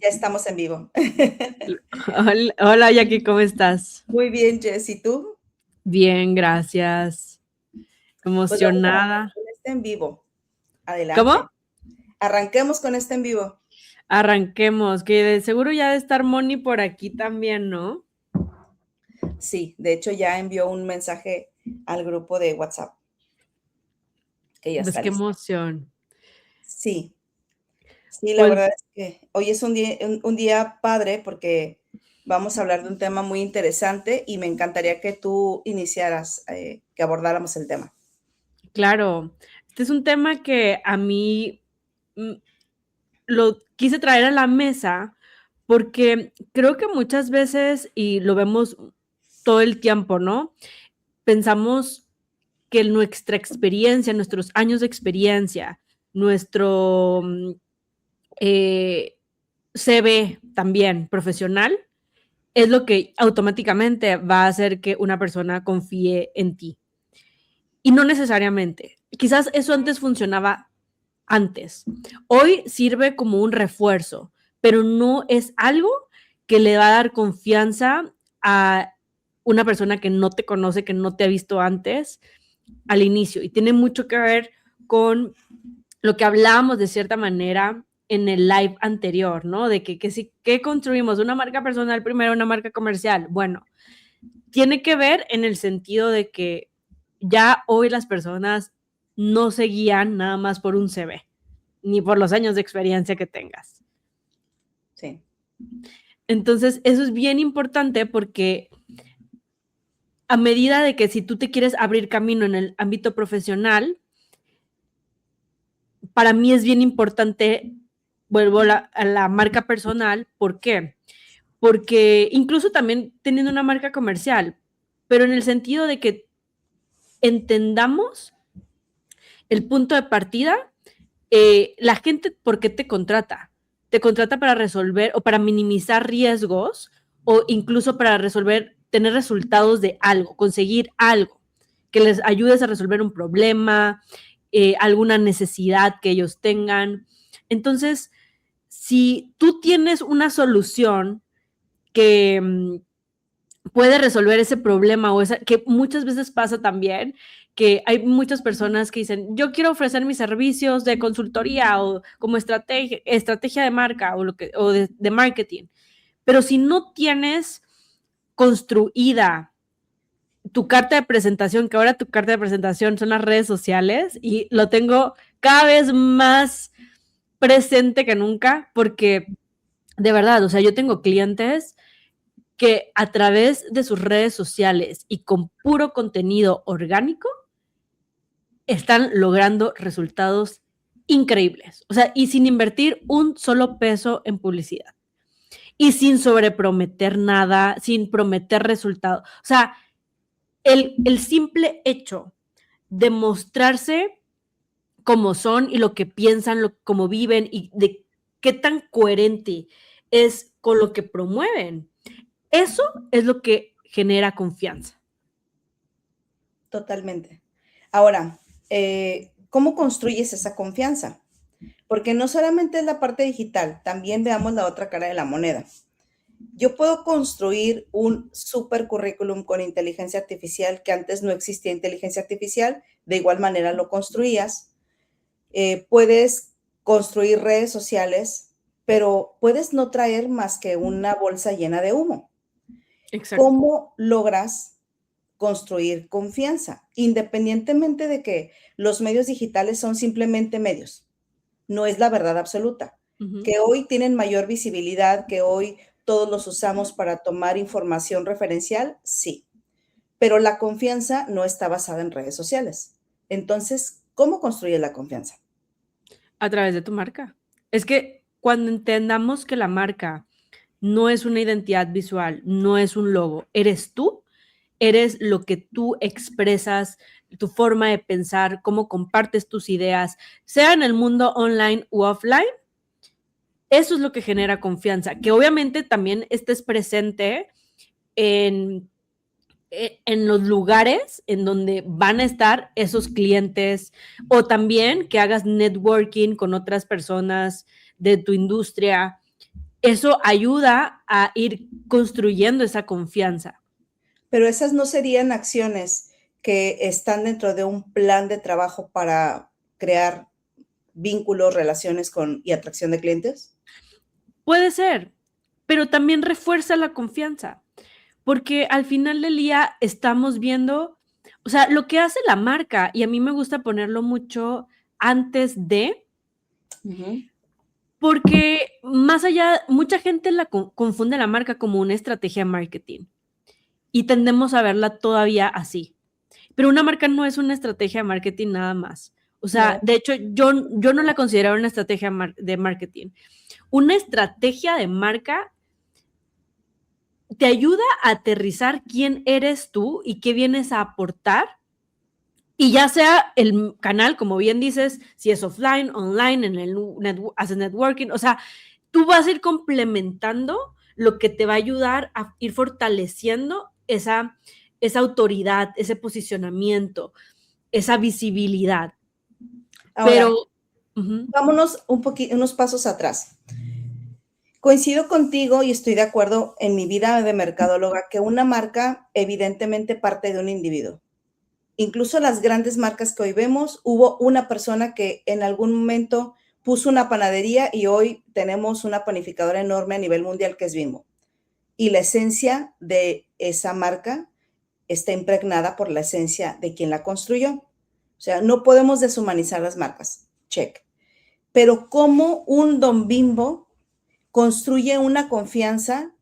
Ya estamos en vivo. Hola, hola, Jackie, ¿cómo estás? Muy bien, Jess, ¿y tú? Bien, gracias. Pues vamos a arrancar Emocionada. con este en vivo. ¿Cómo? Adelante. Arranquemos con este en vivo. Arranquemos, que de seguro ya de estar Moni por aquí también, ¿no? Sí, de hecho ya envió un mensaje al grupo de WhatsApp, que ya Pues está qué listo. emoción. Sí, sí, la Pues verdad es que hoy es un día padre porque vamos a hablar de un tema muy interesante y me encantaría que tú iniciaras, que abordáramos el tema. claro, este es un tema que a mí mm, lo quise traer a la mesa porque creo que muchas veces, y lo vemos todo el tiempo, ¿no? Pensamos que nuestra experiencia, nuestros años de experiencia, nuestro CV también profesional, es lo que automáticamente va a hacer que una persona confíe en ti. Y no necesariamente. Quizás eso antes funcionaba antes. Hoy sirve como un refuerzo, pero no es algo que le va a dar confianza a una persona que no te conoce, que no te ha visto antes al inicio. Y tiene mucho que ver con lo que hablábamos de cierta manera en el live anterior, ¿no? De que si que construimos una marca personal primero, una marca comercial. Bueno, tiene que ver en el sentido de que ya hoy las personas no se guían nada más por un CV, ni por los años de experiencia que tengas. Sí. Entonces, eso es bien importante porque a medida de que si tú te quieres abrir camino en el ámbito profesional, para mí es bien importante, vuelvo a la marca personal. ¿Por qué? Porque incluso también teniendo una marca comercial, pero en el sentido de que entendamos el punto de partida, la gente, ¿por qué te contrata? Te contrata para resolver o para minimizar riesgos o incluso para resolver, tener resultados de algo, conseguir algo que les ayudes a resolver un problema, alguna necesidad que ellos tengan. Entonces, si tú tienes una solución que puede resolver ese problema o esa, que muchas veces pasa también, que hay muchas personas que dicen, yo quiero ofrecer mis servicios de consultoría o como estrategia de marca o, o de marketing, pero si no tienes construida tu carta de presentación, que ahora tu carta de presentación son las redes sociales y lo tengo cada vez más presente que nunca porque de verdad, o sea, yo tengo clientes que a través de sus redes sociales y con puro contenido orgánico están logrando resultados increíbles. O sea, y sin invertir un solo peso en publicidad. Y sin sobreprometer nada, sin prometer resultados. O sea, el simple hecho de mostrarse como son y lo que piensan, cómo viven y de qué tan coherente es con lo que promueven. Eso es lo que genera confianza. Totalmente. Ahora, ¿cómo construyes esa confianza? Porque no solamente es la parte digital, también veamos la otra cara de la moneda. Yo puedo construir un super currículum con inteligencia artificial, que antes no existía inteligencia artificial, de igual manera lo construías. Puedes construir redes sociales, pero puedes no traer más que una bolsa llena de humo. Exacto. ¿Cómo logras construir confianza? Independientemente de que los medios digitales son simplemente medios, no es la verdad absoluta. Uh -huh. Que hoy tienen mayor visibilidad, que hoy todos los usamos para tomar información referencial, sí, pero la confianza no está basada en redes sociales. Entonces, ¿cómo construyes la confianza? A través de tu marca. Es que cuando entendamos que la marca no es una identidad visual, no es un logo, eres tú, eres lo que tú expresas, tu forma de pensar, cómo compartes tus ideas, sea en el mundo online u offline, eso es lo que genera confianza. Que obviamente también estés presente en los lugares en donde van a estar esos clientes o también que hagas networking con otras personas de tu industria. eso ayuda a ir construyendo esa confianza. Pero esas no serían acciones que están dentro de un plan de trabajo para crear vínculos, relaciones y atracción de clientes. Puede ser, pero también refuerza la confianza, porque al final del día estamos viendo, o sea, lo que hace la marca, y a mí me gusta ponerlo mucho antes de, porque más allá, mucha gente confunde la marca como una estrategia de marketing y tendemos a verla todavía así. Pero una marca no es una estrategia de marketing nada más. O sea, No. de hecho, yo no la considero una estrategia de marketing. Una estrategia de marca te ayuda a aterrizar quién eres tú y qué vienes a aportar. Y ya sea el canal, como bien dices, si es offline, online, en el haces networking, o sea, tú vas a ir complementando lo que te va a ayudar a ir fortaleciendo esa autoridad, ese posicionamiento, esa visibilidad. Ahora, Pero, uh-huh. vámonos unos pasos atrás. Coincido contigo y estoy de acuerdo en mi vida de mercadóloga que una marca evidentemente parte de un individuo. Incluso las grandes marcas que hoy vemos, hubo una persona que en algún momento puso una panadería y hoy tenemos una panificadora enorme a nivel mundial que es Bimbo. Y la esencia de esa marca está impregnada por la esencia de quien la construyó. O sea, no podemos deshumanizar las marcas. Check. Pero ¿cómo un Don Bimbo construye una confianza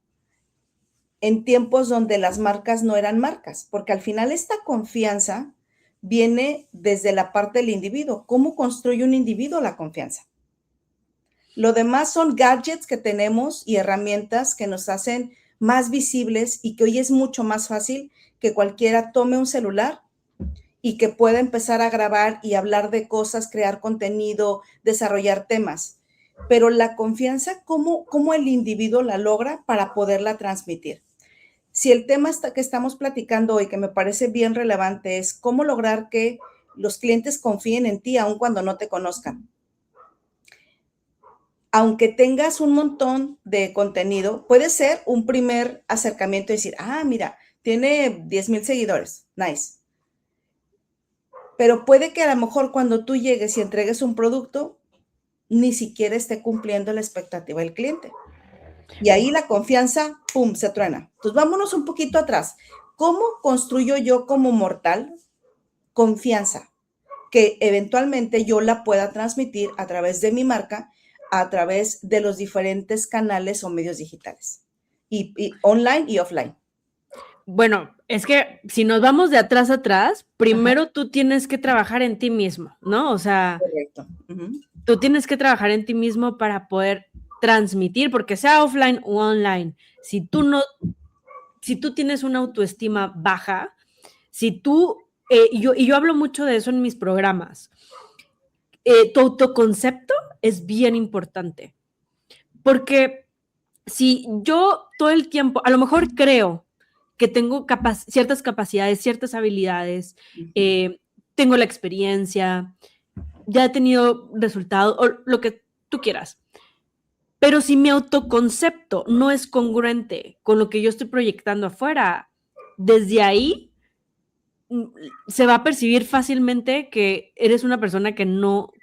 en tiempos donde las marcas no eran marcas? Porque al final esta confianza viene desde la parte del individuo. ¿Cómo construye un individuo la confianza? Lo demás son gadgets que tenemos y herramientas que nos hacen más visibles y que hoy es mucho más fácil que cualquiera tome un celular y que pueda empezar a grabar y hablar de cosas, crear contenido, desarrollar temas. Pero la confianza, ¿cómo el individuo la logra para poderla transmitir? Si el tema que estamos platicando hoy, que me parece bien relevante, es cómo lograr que los clientes confíen en ti aun cuando no te conozcan. Aunque tengas un montón de contenido, puede ser un primer acercamiento y decir, mira, tiene 10,000 seguidores, nice. Pero puede que a lo mejor cuando tú llegues y entregues un producto, ni siquiera esté cumpliendo la expectativa del cliente. Y ahí la confianza, ¡pum!, se truena. Entonces, vámonos un poquito atrás. ¿Cómo construyo yo como mortal confianza? Que eventualmente yo la pueda transmitir a través de mi marca, a través de los diferentes canales o medios digitales, y online y offline. Bueno, es que si nos vamos de atrás a atrás, primero tú tienes que trabajar en ti mismo, ¿no? O sea, correcto. Tú tienes que trabajar en ti mismo para poder transmitir, porque sea offline o online, si tú tienes una autoestima baja, si tú, yo hablo mucho de eso en mis programas, tu autoconcepto es bien importante, porque si yo todo el tiempo, a lo mejor creo que tengo ciertas capacidades, ciertas habilidades, tengo la experiencia, ya he tenido resultados, o lo que tú quieras. Pero si mi autoconcepto no es congruente con lo que yo estoy proyectando afuera, desde ahí se va a percibir fácilmente que eres una persona que no,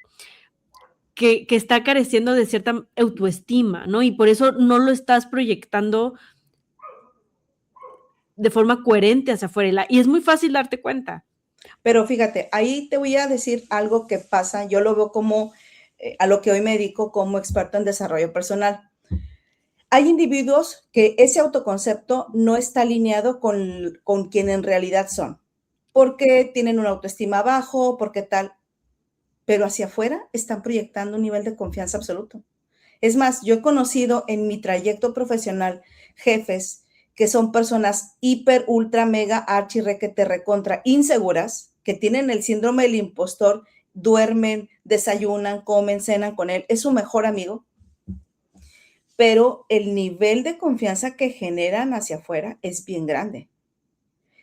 que está careciendo de cierta autoestima, ¿no? Y por eso no lo estás proyectando de forma coherente hacia afuera. Y es muy fácil darte cuenta. Pero fíjate, ahí te voy a decir algo que pasa, yo lo veo como a lo que hoy me dedico como experto en desarrollo personal. Hay individuos que ese autoconcepto no está alineado con quien en realidad son, porque tienen una autoestima bajo, porque tal, pero hacia afuera están proyectando un nivel de confianza absoluto. Es más, yo he conocido en mi trayecto profesional jefes que son personas hiper, ultra, mega, archi, requete, recontra, inseguras, que tienen el síndrome del impostor, duermen, desayunan, comen, cenan con él, es su mejor amigo, pero el nivel de confianza que generan hacia afuera es bien grande.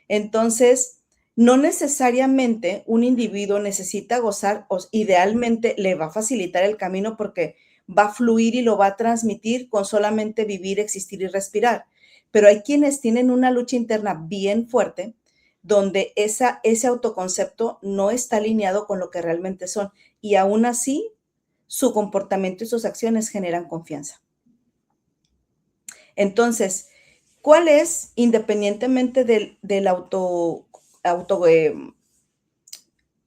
Entonces, no necesariamente un individuo necesita gozar, o idealmente le va a facilitar el camino porque va a fluir y lo va a transmitir con solamente vivir, existir y respirar. Pero hay quienes tienen una lucha interna bien fuerte donde ese autoconcepto no está alineado con lo que realmente son y aún así su comportamiento y sus acciones generan confianza. Entonces, ¿cuál es, independientemente del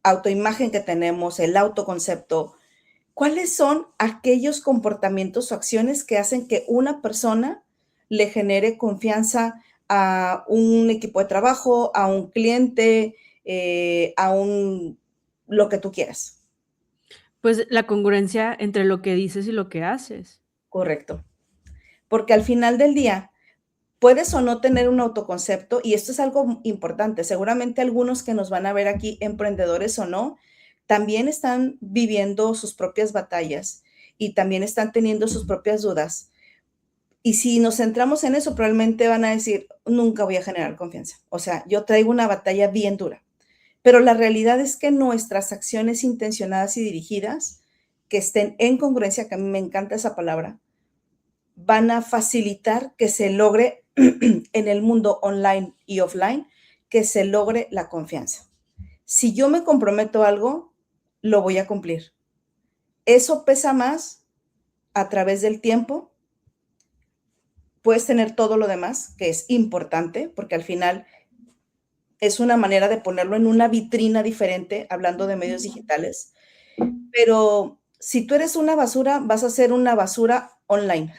autoimagen que tenemos, el autoconcepto, cuáles son aquellos comportamientos o acciones que hacen que una persona le genere confianza a un equipo de trabajo, a un cliente, lo que tú quieras? Pues la congruencia entre lo que dices y lo que haces. Correcto. Porque al final del día, puedes o no tener un autoconcepto, y esto es algo importante. Seguramente algunos que nos van a ver aquí, emprendedores o no, también están viviendo sus propias batallas y también están teniendo sus propias dudas. Y si nos centramos en eso, probablemente van a decir, nunca voy a generar confianza. O sea, yo traigo una batalla bien dura. Pero la realidad es que nuestras acciones intencionadas y dirigidas, que estén en congruencia, que a mí me encanta esa palabra, van a facilitar que se logre en el mundo online y offline, que se logre la confianza. Si yo me comprometo a algo, lo voy a cumplir. Eso pesa más a través del tiempo. Puedes tener todo lo demás, que es importante, porque al final es una manera de ponerlo en una vitrina diferente, hablando de medios digitales. Pero si tú eres una basura, vas a ser una basura online.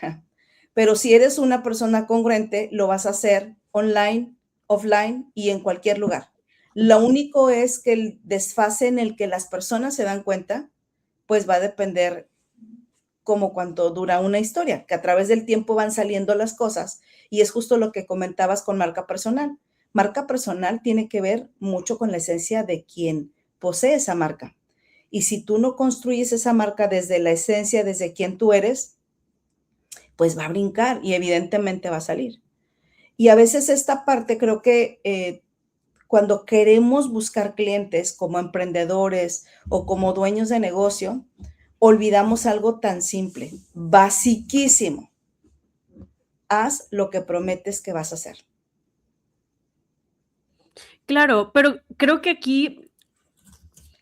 Pero si eres una persona congruente, lo vas a hacer online, offline y en cualquier lugar. Lo único es que el desfase en el que las personas se dan cuenta, pues va a depender como cuánto dura una historia, que a través del tiempo van saliendo las cosas y es justo lo que comentabas con marca personal. Marca personal tiene que ver mucho con la esencia de quien posee esa marca. Y si tú no construyes esa marca desde la esencia, desde quien tú eres, pues va a brincar y evidentemente va a salir. Y a veces esta parte creo que cuando queremos buscar clientes como emprendedores o como dueños de negocio, olvidamos algo tan simple, basiquísimo. Haz lo que prometes que vas a hacer. Claro, pero creo que aquí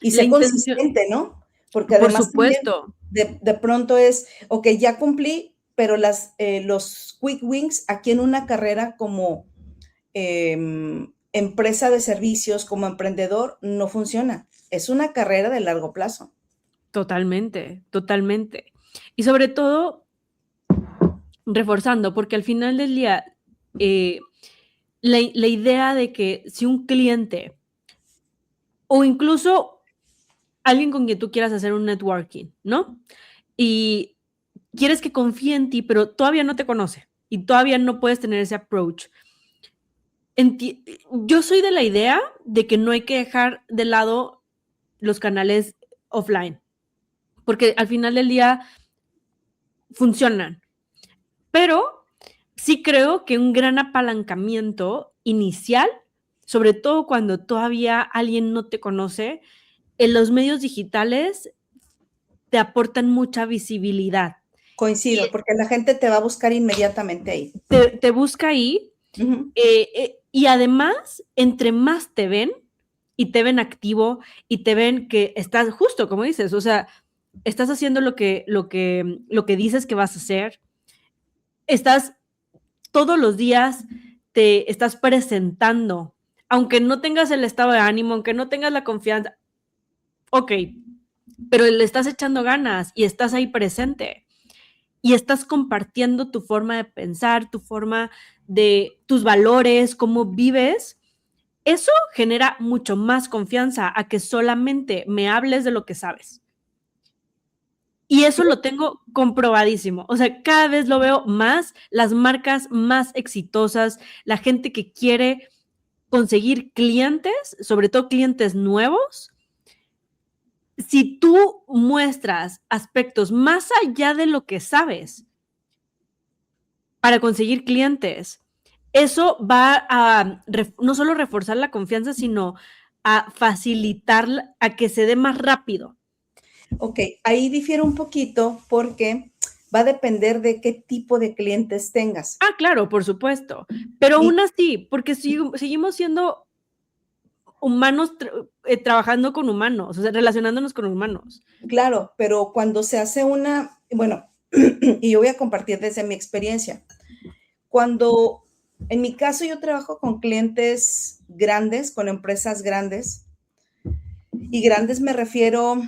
Y la sé intención, consistente, ¿no? Porque por además también supuesto, de pronto es, ok, ya cumplí, pero los quick wins aquí en una carrera como empresa de servicios, como emprendedor, no funciona. Es una carrera de largo plazo. totalmente, totalmente. Y sobre todo, reforzando, porque al final del día, la idea de que si un cliente o incluso alguien con quien tú quieras hacer un networking, ¿no? Y quieres que confíe en ti, pero todavía no te conoce y todavía no puedes tener ese approach. Yo soy de la idea de que no hay que dejar de lado los canales offline, porque al final del día funcionan, pero sí creo que un gran apalancamiento inicial, sobre todo cuando todavía alguien no te conoce, en los medios digitales te aportan mucha visibilidad. Coincido, Y porque la gente te va a buscar inmediatamente ahí. te busca ahí, Ujú. y además, entre más te ven y te ven activo y te ven que estás justo, como dices, o sea, estás haciendo lo que dices que vas a hacer, estás todos los días, te estás presentando, aunque no tengas el estado de ánimo, aunque no tengas la confianza, ok, pero le estás echando ganas y estás ahí presente y estás compartiendo tu forma de pensar, tu forma de tus valores, cómo vives. Eso genera mucho más confianza a que solamente me hables de lo que sabes. Y eso lo tengo comprobadísimo. O sea, cada vez lo veo más, las marcas más exitosas, la gente que quiere conseguir clientes, sobre todo clientes nuevos. Si tú muestras aspectos más allá de lo que sabes para conseguir clientes, eso va a no solo reforzar la confianza, sino a facilitar a que se dé más rápido. Ok, ahí difiere un poquito porque va a depender de qué tipo de clientes tengas. Ah, claro, por supuesto, pero Y aún así, porque seguimos siendo humanos trabajando con humanos, o sea, relacionándonos con humanos. claro, pero cuando se hace bueno, y yo voy a compartir desde mi experiencia. Cuando, en mi caso, yo trabajo con clientes grandes, con empresas grandes, y grandes me refiero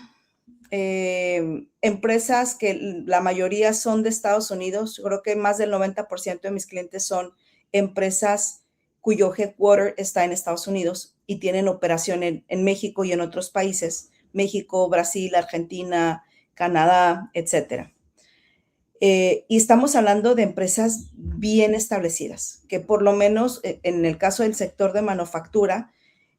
empresas que la mayoría son de Estados Unidos. Yo creo que más del 90% de mis clientes son empresas cuyo headquarter está en Estados Unidos y tienen operación en México y en otros países, México, Brasil, Argentina, Canadá, etcétera. Y estamos hablando de empresas bien establecidas, que por lo menos en el caso del sector de manufactura,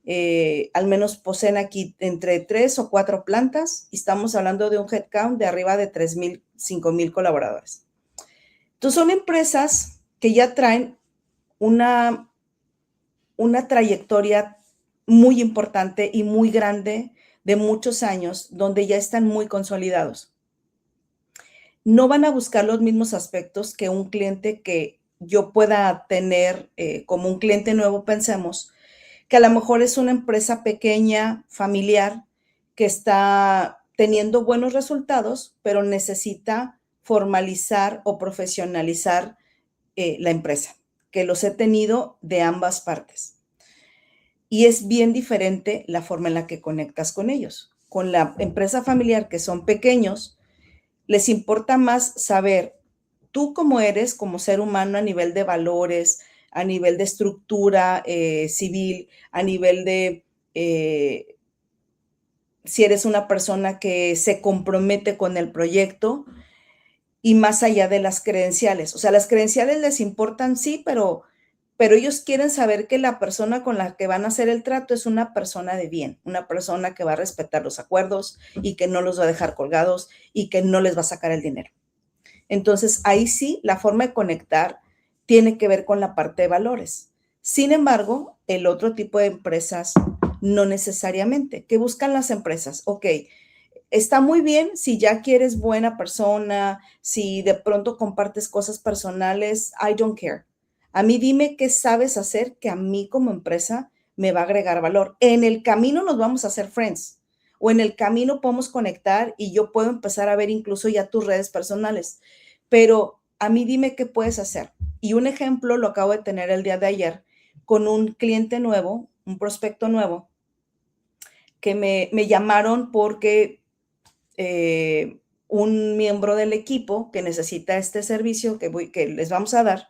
al menos poseen aquí entre 3 o 4 plantas y estamos hablando de un headcount de arriba de 3,000, 5,000 colaboradores. Entonces son empresas que ya traen una, una trayectoria muy importante y muy grande de muchos años, donde ya están muy consolidados. No van a buscar los mismos aspectos que un cliente que yo pueda tener como un cliente nuevo, pensemos, que a lo mejor es una empresa pequeña, familiar, que está teniendo buenos resultados, pero necesita formalizar o profesionalizar la empresa, que los he tenido de ambas partes. Y es bien diferente la forma en la que conectas con ellos. Con la empresa familiar, que son pequeños, les importa más saber tú cómo eres como ser humano a nivel de valores, a nivel de estructura civil, a nivel de si eres una persona que se compromete con el proyecto y más allá de las credenciales. O sea, las credenciales les importan, sí, pero ellos quieren saber que la persona con la que van a hacer el trato es una persona de bien, una persona que va a respetar los acuerdos y que no los va a dejar colgados y que no les va a sacar el dinero. Entonces, ahí sí, la forma de conectar tiene que ver con la parte de valores. Sin embargo, el otro tipo de empresas no necesariamente. ¿Qué buscan las empresas? Ok, está muy bien si ya quieres buena persona, si de pronto compartes cosas personales, I don't care. A mí dime qué sabes hacer que a mí como empresa me va a agregar valor. En el camino nos vamos a hacer friends o en el camino podemos conectar y yo puedo empezar a ver incluso ya tus redes personales, pero a mí dime qué puedes hacer. Y un ejemplo lo acabo de tener el día de ayer con un cliente nuevo, un prospecto nuevo, que me llamaron porque un miembro del equipo que necesita este servicio que les vamos a dar,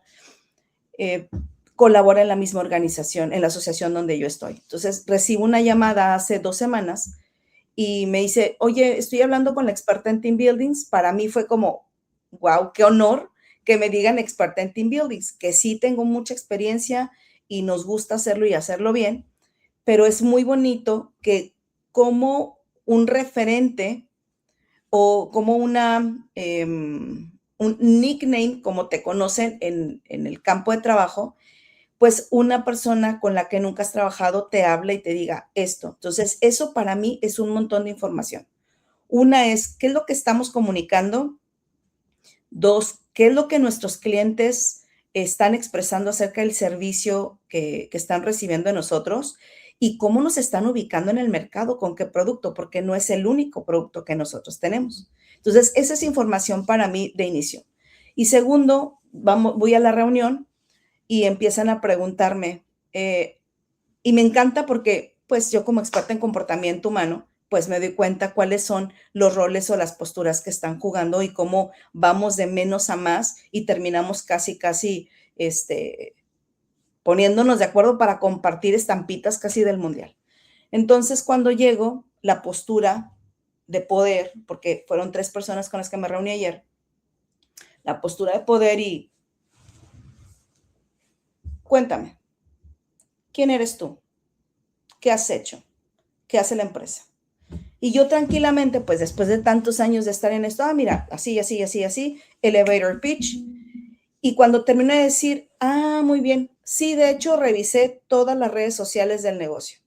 eh, colabora en la misma organización, en la asociación donde yo estoy. Entonces, recibo una llamada hace 2 semanas y me dice, oye, estoy hablando con la experta en team buildings. Para mí fue como, wow, qué honor que me digan experta en team buildings, que sí tengo mucha experiencia y nos gusta hacerlo y hacerlo bien, pero es muy bonito que como un referente o como un nickname, como te conocen en el campo de trabajo, pues una persona con la que nunca has trabajado te habla y te diga esto. Entonces, eso para mí es un montón de información. Una es, ¿qué es lo que estamos comunicando? Dos, ¿qué es lo que nuestros clientes están expresando acerca del servicio que están recibiendo de nosotros? Y cómo nos están ubicando en el mercado, con qué producto, porque no es el único producto que nosotros tenemos. Entonces, esa es información para mí de inicio. Y segundo, voy a la reunión y empiezan a preguntarme, y me encanta porque, pues yo como experta en comportamiento humano, pues me doy cuenta cuáles son los roles o las posturas que están jugando y cómo vamos de menos a más y terminamos casi, casi, poniéndonos de acuerdo para compartir estampitas casi del mundial. Entonces, cuando llego, la postura de poder, porque fueron 3 personas con las que me reuní ayer, la postura de poder y cuéntame, ¿quién eres tú? ¿Qué has hecho? ¿Qué hace la empresa? Y yo tranquilamente, pues después de tantos años de estar en esto, mira, así, así, así, así, elevator pitch. Y cuando terminé de decir, muy bien, sí, de hecho revisé todas las redes sociales del negocio.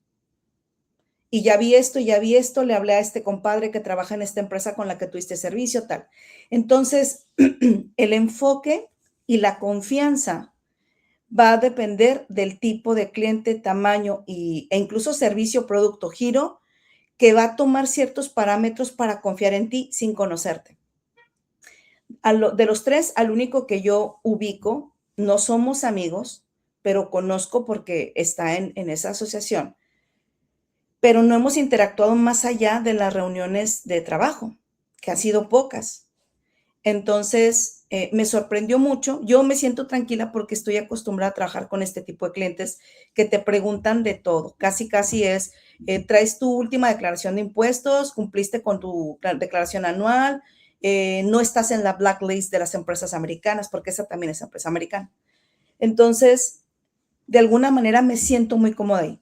y ya vi esto, le hablé a este compadre que trabaja en esta empresa con la que tuviste servicio, tal. Entonces, el enfoque y la confianza va a depender del tipo de cliente, tamaño e incluso servicio, producto, giro, que va a tomar ciertos parámetros para confiar en ti sin conocerte. De los tres, al único que yo ubico, no somos amigos, pero conozco porque está en esa asociación, pero no hemos interactuado más allá de las reuniones de trabajo, que han sido pocas. Entonces, me sorprendió mucho. Yo me siento tranquila porque estoy acostumbrada a trabajar con este tipo de clientes que te preguntan de todo. Casi, casi es, traes tu última declaración de impuestos, cumpliste con tu declaración anual, no estás en la blacklist de las empresas americanas, porque esa también es empresa americana. Entonces, de alguna manera me siento muy cómoda ahí.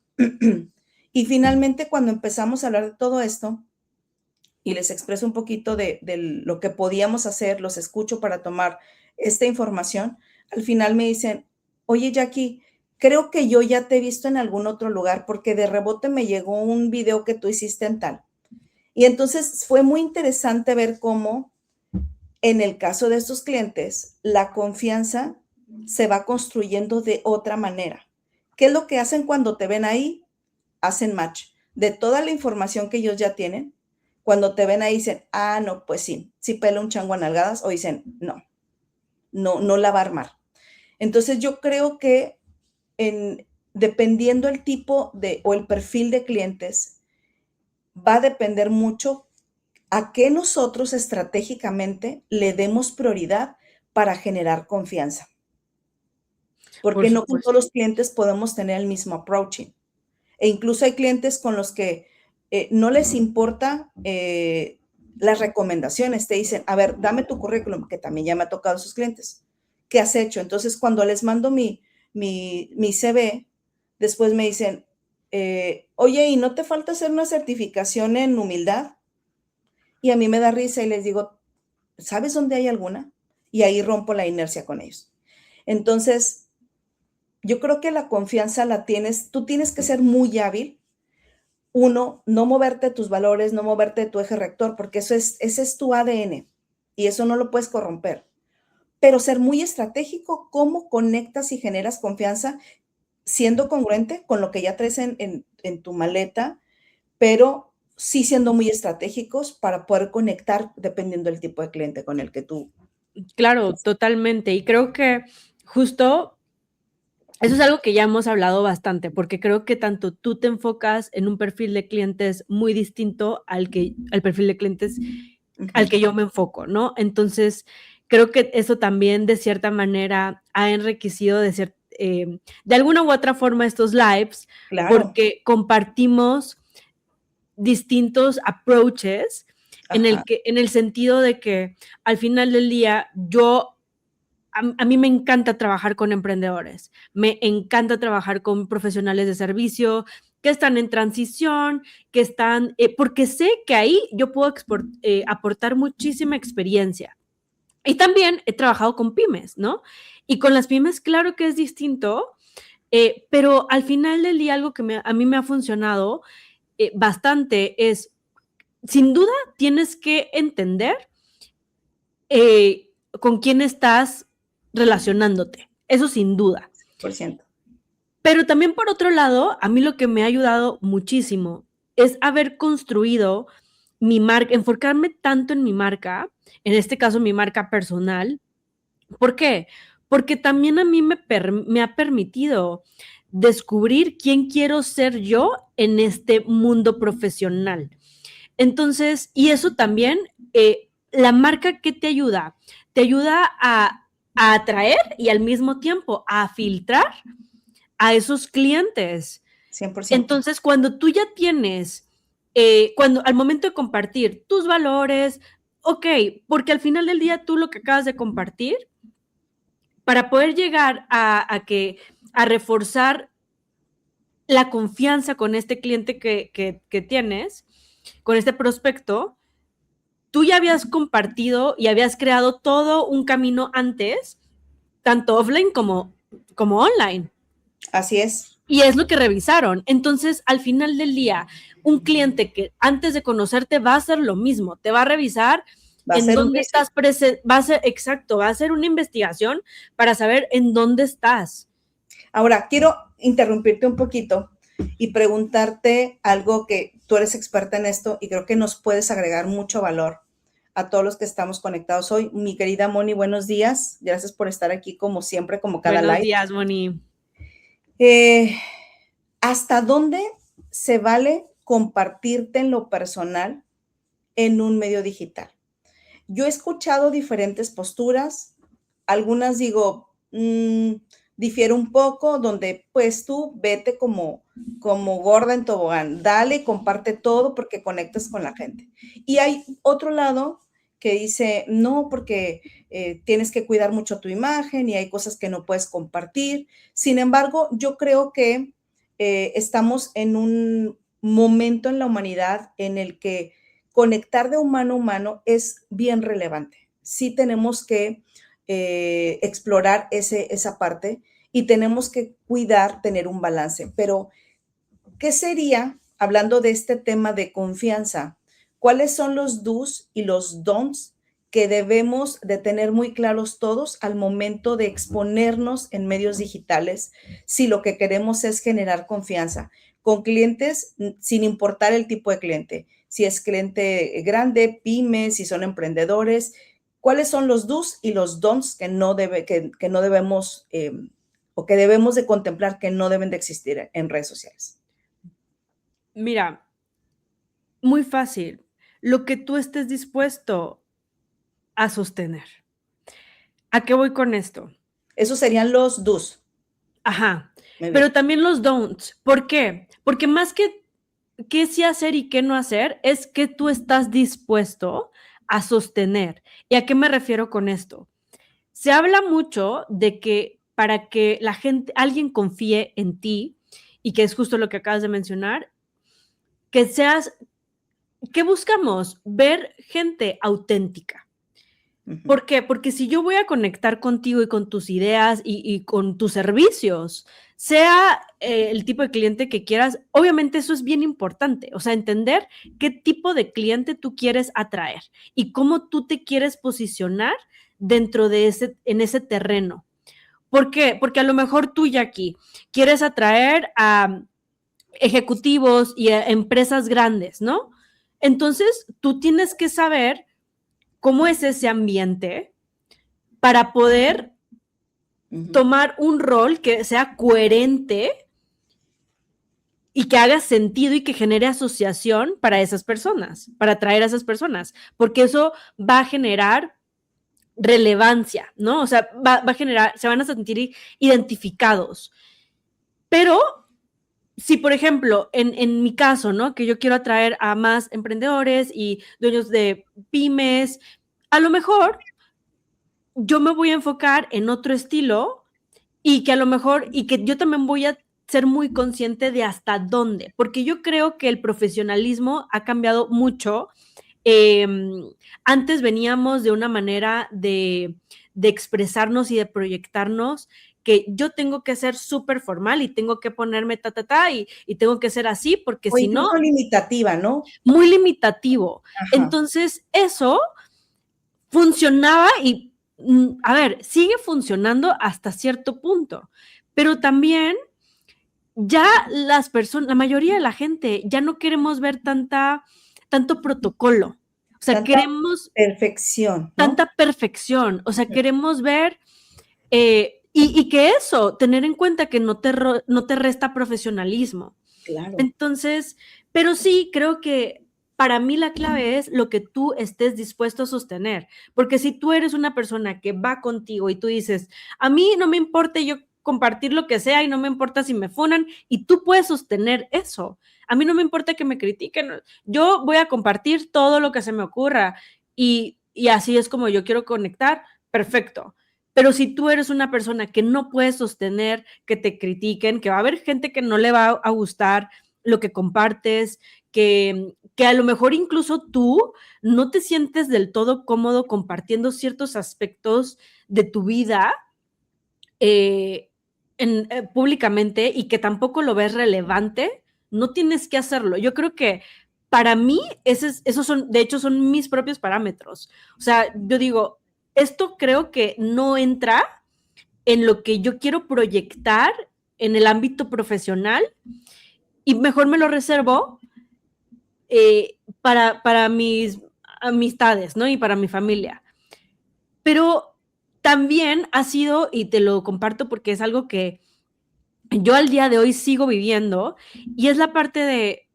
Y finalmente, cuando empezamos a hablar de todo esto, y les expreso un poquito de lo que podíamos hacer, los escucho para tomar esta información, al final me dicen, oye Jackie, creo que yo ya te he visto en algún otro lugar porque de rebote me llegó un video que tú hiciste en tal. Y entonces fue muy interesante ver cómo en el caso de estos clientes, la confianza se va construyendo de otra manera. ¿Qué es lo que hacen cuando te ven ahí? Hacen match de toda la información que ellos ya tienen. Cuando te ven ahí dicen, ah, no, pues sí, sí pela un chango a nalgadas, o dicen, no, no la va a armar. Entonces yo creo que dependiendo el tipo o el perfil de clientes, va a depender mucho a qué nosotros estratégicamente le demos prioridad para generar confianza. Por Porque no con supuesto. todos los clientes podemos tener el mismo approaching. E incluso hay clientes con los que no les importa las recomendaciones. Te dicen, a ver, dame tu currículum, que también ya me ha tocado a sus clientes. ¿Qué has hecho? Entonces, cuando les mando mi CV, después me dicen, oye, ¿y no te falta hacer una certificación en humildad? Y a mí me da risa y les digo, ¿sabes dónde hay alguna? Y ahí rompo la inercia con ellos. Entonces, yo creo que la confianza la tienes, tú tienes que ser muy hábil. Uno, no moverte de tus valores, no moverte de tu eje rector, porque ese es tu ADN y eso no lo puedes corromper. Pero ser muy estratégico, cómo conectas y generas confianza siendo congruente con lo que ya traes en tu maleta, pero sí siendo muy estratégicos para poder conectar dependiendo del tipo de cliente con el que tú. Claro, totalmente. Y creo que justo eso es algo que ya hemos hablado bastante, porque creo que tanto tú te enfocas en un perfil de clientes muy distinto al perfil de clientes al que yo me enfoco, ¿no? Entonces, creo que eso también de cierta manera ha enriquecido de alguna u otra forma estos lives, Claro. porque compartimos distintos approaches Ajá. en el sentido de que al final del día a mí me encanta trabajar con emprendedores, me encanta trabajar con profesionales de servicio que están en transición, porque sé que ahí yo puedo aportar muchísima experiencia. Y también he trabajado con pymes, ¿no? Y con las pymes, claro que es distinto, pero al final del día algo que a mí me ha funcionado bastante es, sin duda, tienes que entender con quién estás relacionándote, eso sin duda. 100%. Pero también por otro lado, a mí lo que me ha ayudado muchísimo es haber construido mi marca, enfocarme tanto en mi marca, en este caso mi marca personal. ¿Por qué? Porque también a mí me ha permitido descubrir quién quiero ser yo en este mundo profesional. Entonces, y eso también, la marca, ¿qué te ayuda? Te ayuda a atraer y al mismo tiempo a filtrar a esos clientes. 100%. Entonces, cuando tú ya tienes, al momento de compartir tus valores, ok, porque al final del día tú lo que acabas de compartir, para poder llegar a reforzar la confianza con este cliente que tienes, con este prospecto, tú ya habías compartido y habías creado todo un camino antes, tanto offline como online. Así es. Y es lo que revisaron. Entonces, al final del día, un cliente que antes de conocerte va a hacer lo mismo, te va a revisar Va a en ser un dónde juicio. estás presente, exacto, va a hacer una investigación para saber en dónde estás. Ahora, quiero interrumpirte un poquito y preguntarte algo que tú eres experta en esto y creo que nos puedes agregar mucho valor a todos los que estamos conectados hoy. Mi querida Moni, buenos días. Gracias por estar aquí como siempre, como cada Buenos live. días, Moni. ¿Hasta dónde se vale compartirte en lo personal en un medio digital? Yo he escuchado diferentes posturas, algunas digo, difiere un poco, donde pues tú vete como gorda en tobogán, dale, comparte todo porque conectas con la gente. Y hay otro lado que dice, no, porque tienes que cuidar mucho tu imagen y hay cosas que no puedes compartir. Sin embargo, yo creo que estamos en un momento en la humanidad en el que conectar de humano a humano es bien relevante. Sí tenemos que explorar esa parte y tenemos que cuidar, tener un balance. Pero, ¿qué sería, hablando de este tema de confianza, cuáles son los do's y los don'ts que debemos de tener muy claros todos al momento de exponernos en medios digitales si lo que queremos es generar confianza con clientes sin importar el tipo de cliente? Si es cliente grande, pymes, si son emprendedores, ¿cuáles son los do's y los don'ts que no debemos o que debemos de contemplar que no deben de existir en redes sociales? Mira, muy fácil. Lo que tú estés dispuesto a sostener. ¿A qué voy con esto? Esos serían los do's. Ajá, Muy bien. pero también los don'ts. ¿Por qué? Porque más que qué sí hacer y qué no hacer, es que tú estás dispuesto a sostener. ¿Y a qué me refiero con esto? Se habla mucho de que para que la gente, alguien confíe en ti, y que es justo lo que acabas de mencionar, que seas, ¿qué buscamos? Ver gente auténtica. Ujú. ¿Por qué? Porque si yo voy a conectar contigo y con tus ideas y con tus servicios, sea el tipo de cliente que quieras, obviamente eso es bien importante, o sea, entender qué tipo de cliente tú quieres atraer y cómo tú te quieres posicionar dentro de en ese terreno. ¿Por qué? Porque a lo mejor tú, Jackie, quieres atraer a ejecutivos y a empresas grandes, ¿no? Entonces, tú tienes que saber cómo es ese ambiente para poder tomar un rol que sea coherente y que haga sentido y que genere asociación para esas personas, para atraer a esas personas, porque eso va a generar relevancia, ¿no? O sea, va a generar, se van a sentir identificados. Pero si, por ejemplo, en mi caso, ¿no? Que yo quiero atraer a más emprendedores y dueños de pymes, a lo mejor yo me voy a enfocar en otro estilo y que a lo mejor, y que yo también voy a ser muy consciente de hasta dónde, porque yo creo que el profesionalismo ha cambiado mucho. Eh, Antes veníamos de una manera de expresarnos y de proyectarnos que yo tengo que ser súper formal y tengo que ponerme y tengo que ser así, porque O si no, incluso limitativa, ¿no? muy limitativo. Ajá. Entonces, eso funcionaba y, a ver, sigue funcionando hasta cierto punto, pero también ya las personas, la mayoría de la gente, ya no queremos ver tanto protocolo. O sea, Tanta queremos perfección, ¿no? tanta perfección. O sea, queremos ver y que eso, tener en cuenta que no te resta profesionalismo. Claro. Entonces, pero sí, creo que para mí la clave es lo que tú estés dispuesto a sostener, porque si tú eres una persona que va contigo y tú dices, a mí no me importa yo compartir lo que sea y no me importa si me funan y tú puedes sostener eso. A mí no me importa que me critiquen, yo voy a compartir todo lo que se me ocurra y así es como yo quiero conectar, perfecto. Pero si tú eres una persona que no puedes sostener que te critiquen, que va a haber gente que no le va a gustar lo que compartes, que a lo mejor incluso tú no te sientes del todo cómodo compartiendo ciertos aspectos de tu vida, eh, públicamente y que tampoco lo ves relevante, no tienes que hacerlo. Yo creo que para mí, esos son, de hecho, son mis propios parámetros. O sea, yo digo, esto creo que no entra en lo que yo quiero proyectar en el ámbito profesional y mejor me lo reservo para mis amistades, ¿no? Y para mi familia. Pero también ha sido, y te lo comparto porque es algo que yo al día de hoy sigo viviendo, y es la parte de,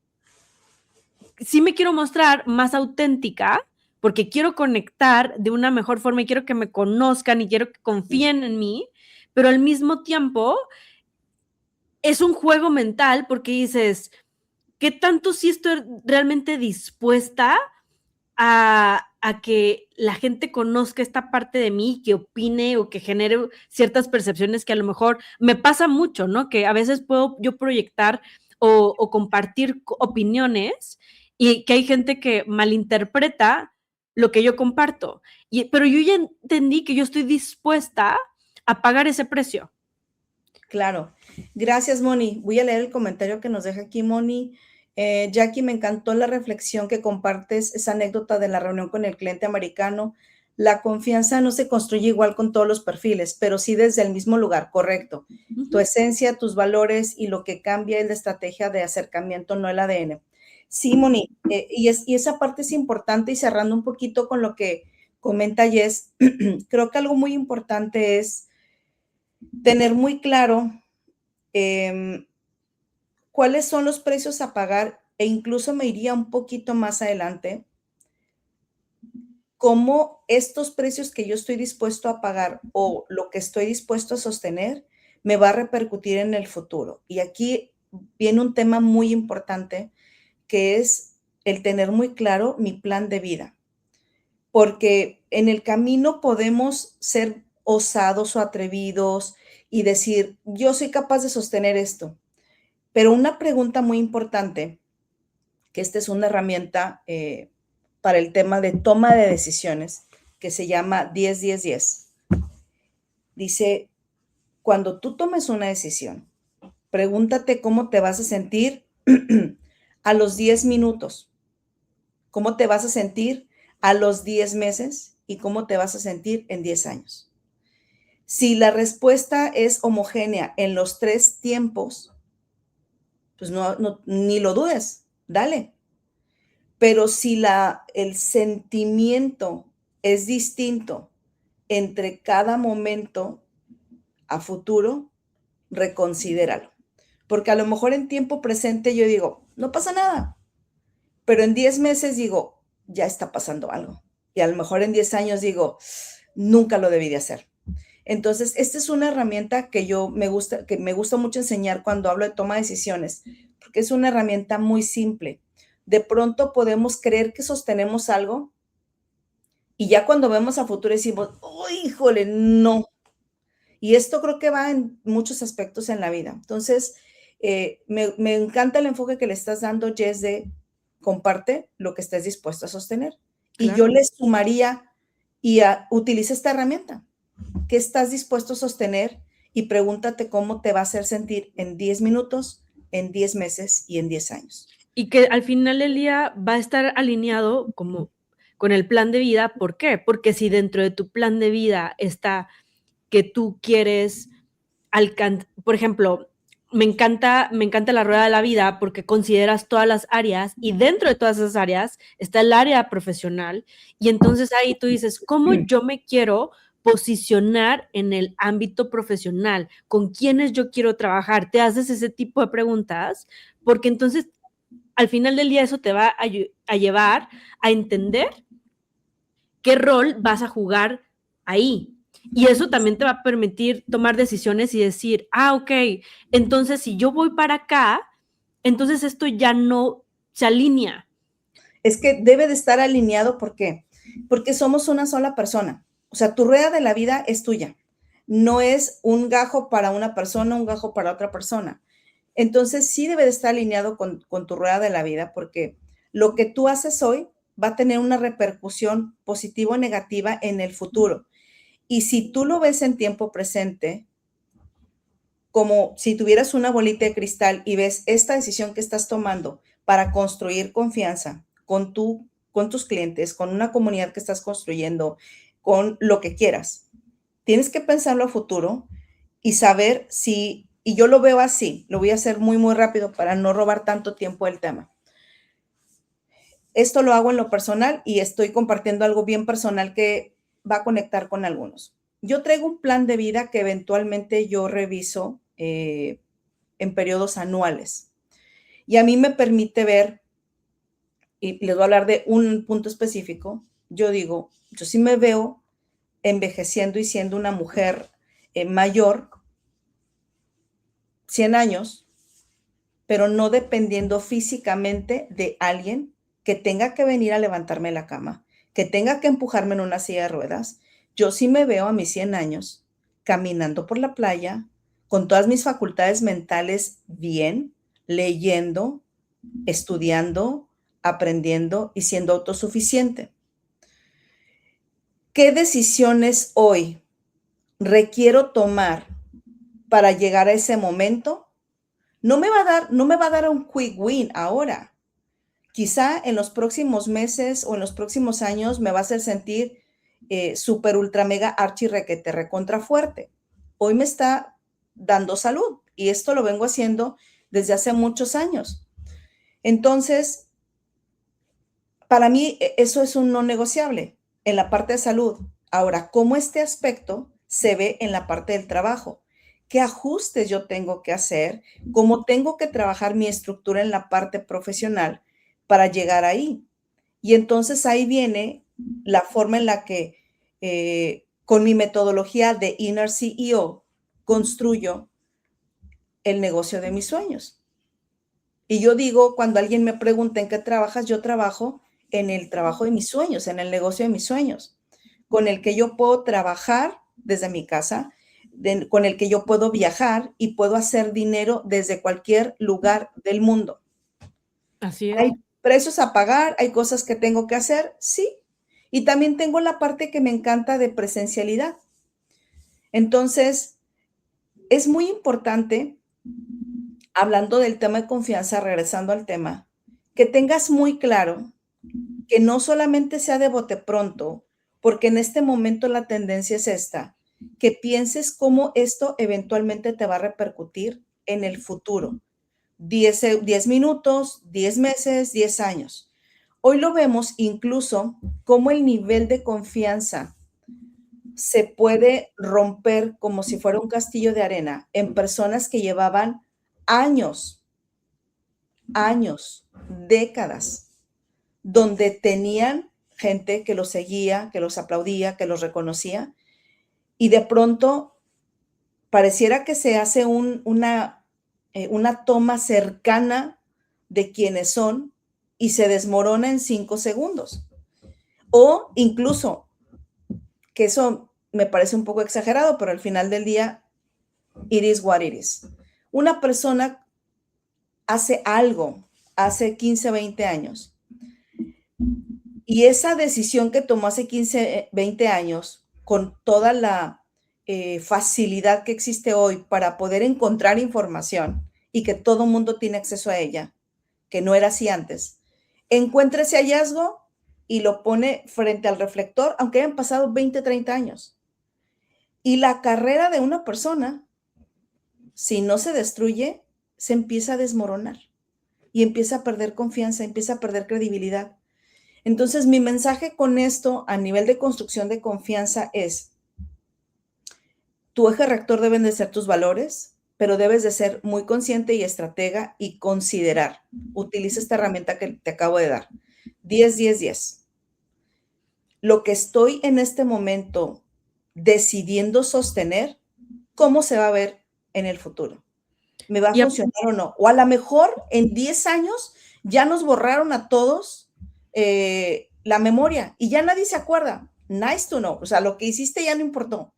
sí me quiero mostrar más auténtica, porque quiero conectar de una mejor forma y quiero que me conozcan y quiero que confíen en mí, pero al mismo tiempo es un juego mental porque dices, ¿qué tanto sí estoy realmente dispuesta a que la gente conozca esta parte de mí, que opine o que genere ciertas percepciones que a lo mejor me pasa mucho, ¿no? Que a veces puedo yo proyectar o compartir opiniones y que hay gente que malinterpreta lo que yo comparto. Pero yo ya entendí que yo estoy dispuesta a pagar ese precio. Claro. Gracias, Moni. Voy a leer el comentario que nos deja aquí, Moni. Jackie, me encantó la reflexión que compartes, esa anécdota de la reunión con el cliente americano. La confianza no se construye igual con todos los perfiles, pero sí desde el mismo lugar, correcto. Tu esencia, tus valores y lo que cambia es la estrategia de acercamiento, no el ADN. Sí, Moni, y esa parte es importante y cerrando un poquito con lo que comenta Jess, creo que algo muy importante es tener muy claro cuáles son los precios a pagar e incluso me iría un poquito más adelante, cómo estos precios que yo estoy dispuesto a pagar o lo que estoy dispuesto a sostener me va a repercutir en el futuro. Y aquí viene un tema muy importante que es el tener muy claro mi plan de vida, porque en el camino podemos ser osados o atrevidos y decir, yo soy capaz de sostener esto. Pero una pregunta muy importante, que esta es una herramienta para el tema de toma de decisiones, que se llama 10-10-10. Dice, cuando tú tomes una decisión, pregúntate cómo te vas a sentir a los 10 minutos, cómo te vas a sentir a los 10 meses y cómo te vas a sentir en 10 años. Si la respuesta es homogénea en los 3 tiempos, pues ni lo dudes, dale. Pero si el sentimiento es distinto entre cada momento a futuro, reconsidéralo. Porque a lo mejor en tiempo presente yo digo, no pasa nada, pero en 10 meses digo, ya está pasando algo. Y a lo mejor en 10 años digo, nunca lo debí de hacer. Entonces, esta es una herramienta que me gusta mucho enseñar cuando hablo de toma de decisiones, porque es una herramienta muy simple. De pronto podemos creer que sostenemos algo y ya cuando vemos a futuro decimos, oh, híjole, no. Y esto creo que va en muchos aspectos en la vida. Entonces, me encanta el enfoque que le estás dando, Jess, de comparte lo que estés dispuesto a sostener. Claro. Y yo le sumaría utiliza esta herramienta. ¿Qué estás dispuesto a sostener? Y pregúntate cómo te va a hacer sentir en 10 minutos, en 10 meses y en 10 años. Y que al final del día va a estar alineado como con el plan de vida. ¿Por qué? Porque si dentro de tu plan de vida está que tú quieres alcanzar, por ejemplo, me encanta la rueda de la vida porque consideras todas las áreas y dentro de todas esas áreas está el área profesional y entonces ahí tú dices, ¿cómo yo me quiero posicionar en el ámbito profesional? ¿Con quiénes yo quiero trabajar? Te haces ese tipo de preguntas porque entonces al final del día eso te va a llevar a entender qué rol vas a jugar ahí. Y eso también te va a permitir tomar decisiones y decir, ok, entonces si yo voy para acá, entonces esto ya no se alinea. Es que debe de estar alineado, ¿por qué? Porque somos una sola persona. O sea, tu rueda de la vida es tuya. No es un gajo para una persona, un gajo para otra persona. Entonces, sí debe de estar alineado con tu rueda de la vida, porque lo que tú haces hoy va a tener una repercusión positiva o negativa en el futuro. Y si tú lo ves en tiempo presente, como si tuvieras una bolita de cristal y ves esta decisión que estás tomando para construir confianza con tus clientes, con una comunidad que estás construyendo, con lo que quieras. Tienes que pensarlo a futuro y saber si, y yo lo veo así, lo voy a hacer muy, muy rápido para no robar tanto tiempo del tema. Esto lo hago en lo personal y estoy compartiendo algo bien personal que va a conectar con algunos. Yo traigo un plan de vida que eventualmente yo reviso en periodos anuales y a mí me permite ver, y les voy a hablar de un punto específico, yo digo, yo sí me veo envejeciendo y siendo una mujer mayor, 100 años, pero no dependiendo físicamente de alguien que tenga que venir a levantarme de la cama, que tenga que empujarme en una silla de ruedas. Yo sí me veo a mis 100 años caminando por la playa, con todas mis facultades mentales bien, leyendo, estudiando, aprendiendo y siendo autosuficiente. ¿Qué decisiones hoy requiero tomar para llegar a ese momento? No me va a dar un quick win ahora. Quizá en los próximos meses o en los próximos años me va a hacer sentir súper, ultra, mega, archi, requete, recontra fuerte. Hoy me está dando salud y esto lo vengo haciendo desde hace muchos años. Entonces, para mí eso es un no negociable en la parte de salud. Ahora, ¿cómo este aspecto se ve en la parte del trabajo? ¿Qué ajustes yo tengo que hacer? ¿Cómo tengo que trabajar mi estructura en la parte profesional para llegar ahí? Y entonces ahí viene la forma en la que con mi metodología de Inner CEO construyo el negocio de mis sueños. Y yo digo, cuando alguien me pregunta en qué trabajas, yo trabajo en el trabajo de mis sueños, en el negocio de mis sueños, con el que yo puedo trabajar desde mi casa, con el que yo puedo viajar y puedo hacer dinero desde cualquier lugar del mundo. Así es. ¿Hay precios a pagar? ¿Hay cosas que tengo que hacer? Sí. Y también tengo la parte que me encanta de presencialidad. Entonces, es muy importante, hablando del tema de confianza, regresando al tema, que tengas muy claro que no solamente sea de bote pronto, porque en este momento la tendencia es esta, que pienses cómo esto eventualmente te va a repercutir en el futuro. 10 minutos, 10 meses, 10 años. Hoy lo vemos incluso cómo el nivel de confianza se puede romper como si fuera un castillo de arena en personas que llevaban años, años, décadas, donde tenían gente que los seguía, que los aplaudía, que los reconocía, y de pronto pareciera que se hace una toma cercana de quiénes son y se desmorona en 5 segundos. O incluso, que eso me parece un poco exagerado, pero al final del día, it is what it is. Una persona hace algo hace 15, 20 años y esa decisión que tomó hace 15, 20 años, con toda la facilidad que existe hoy para poder encontrar información y que todo mundo tiene acceso a ella, que no era así antes, encuentra ese hallazgo y lo pone frente al reflector, aunque hayan pasado 20, 30 años. Y la carrera de una persona, si no se destruye, se empieza a desmoronar y empieza a perder confianza, empieza a perder credibilidad. Entonces, mi mensaje con esto a nivel de construcción de confianza es, tu eje rector deben de ser tus valores, pero debes de ser muy consciente y estratega y considerar. Utiliza esta herramienta que te acabo de dar. 10, 10, 10. Lo que estoy en este momento decidiendo sostener, ¿cómo se va a ver en el futuro? ¿Me va a funcionar o no? O a lo mejor en 10 años ya nos borraron a todos la memoria y ya nadie se acuerda. Nice to know. O sea, lo que hiciste ya no importó.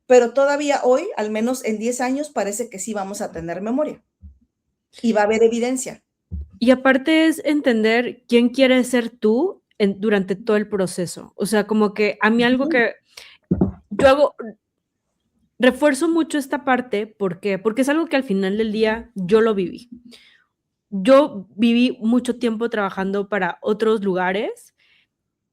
Pero todavía hoy, al menos en 10 años, parece que sí vamos a tener memoria y va a haber evidencia. Y aparte es entender quién quieres ser tú durante todo el proceso. O sea, como que a mí algo que yo hago, refuerzo mucho esta parte, ¿por qué? Porque es algo que al final del día yo lo viví. Yo viví mucho tiempo trabajando para otros lugares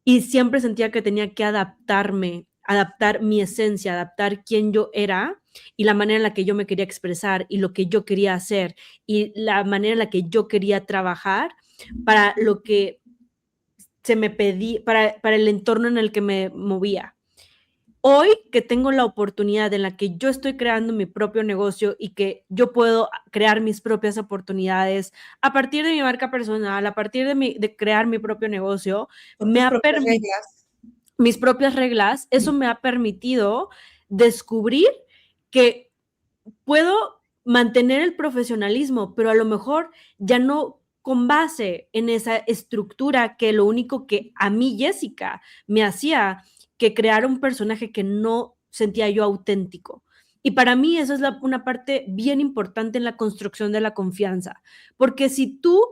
y siempre sentía que tenía que adaptarme, adaptar mi esencia, adaptar quién yo era y la manera en la que yo me quería expresar y lo que yo quería hacer y la manera en la que yo quería trabajar para lo que se me pedía, para el entorno en el que me movía. Hoy que tengo la oportunidad en la que yo estoy creando mi propio negocio y que yo puedo crear mis propias oportunidades a partir de mi marca personal, a partir de crear mi propio negocio, Con tus propias reglas. mis propias reglas, eso me ha permitido descubrir que puedo mantener el profesionalismo, pero a lo mejor ya no con base en esa estructura que lo único que a mí, Jessica, me hacía que crear un personaje que no sentía yo auténtico. Y para mí eso es una parte bien importante en la construcción de la confianza, porque si tú,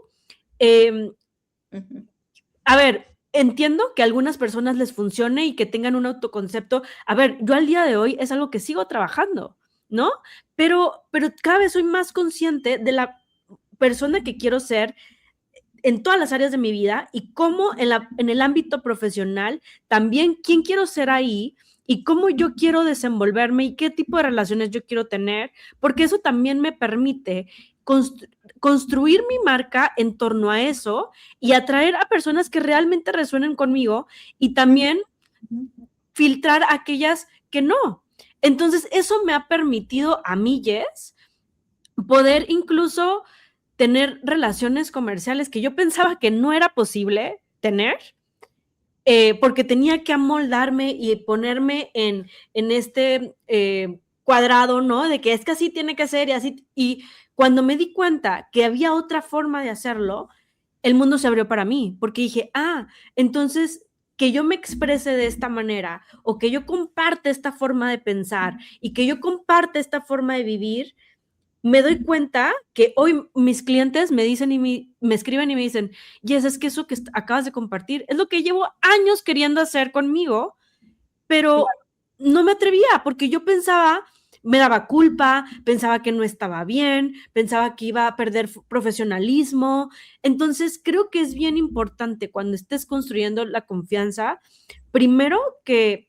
eh, a ver, entiendo que a algunas personas les funcione y que tengan un autoconcepto. A ver, yo al día de hoy es algo que sigo trabajando, ¿no? Pero cada vez soy más consciente de la persona que quiero ser en todas las áreas de mi vida y cómo en el ámbito profesional también quién quiero ser ahí y cómo yo quiero desenvolverme y qué tipo de relaciones yo quiero tener, porque eso también me permite construir mi marca en torno a eso y atraer a personas que realmente resuenen conmigo y también filtrar a aquellas que no. Entonces, eso me ha permitido a mí, Jess, poder incluso tener relaciones comerciales que yo pensaba que no era posible tener, porque tenía que amoldarme y ponerme en este cuadrado, ¿no? De que es que así tiene que ser y así. Y cuando me di cuenta que había otra forma de hacerlo, el mundo se abrió para mí, porque dije, entonces que yo me exprese de esta manera o que yo comparte esta forma de pensar y que yo comparte esta forma de vivir, me doy cuenta que hoy mis clientes me dicen y me escriben y me dicen, Jess, es que eso que acabas de compartir es lo que llevo años queriendo hacer conmigo, pero no me atrevía porque yo pensaba, me daba culpa, pensaba que no estaba bien, pensaba que iba a perder profesionalismo. Entonces, creo que es bien importante cuando estés construyendo la confianza, primero que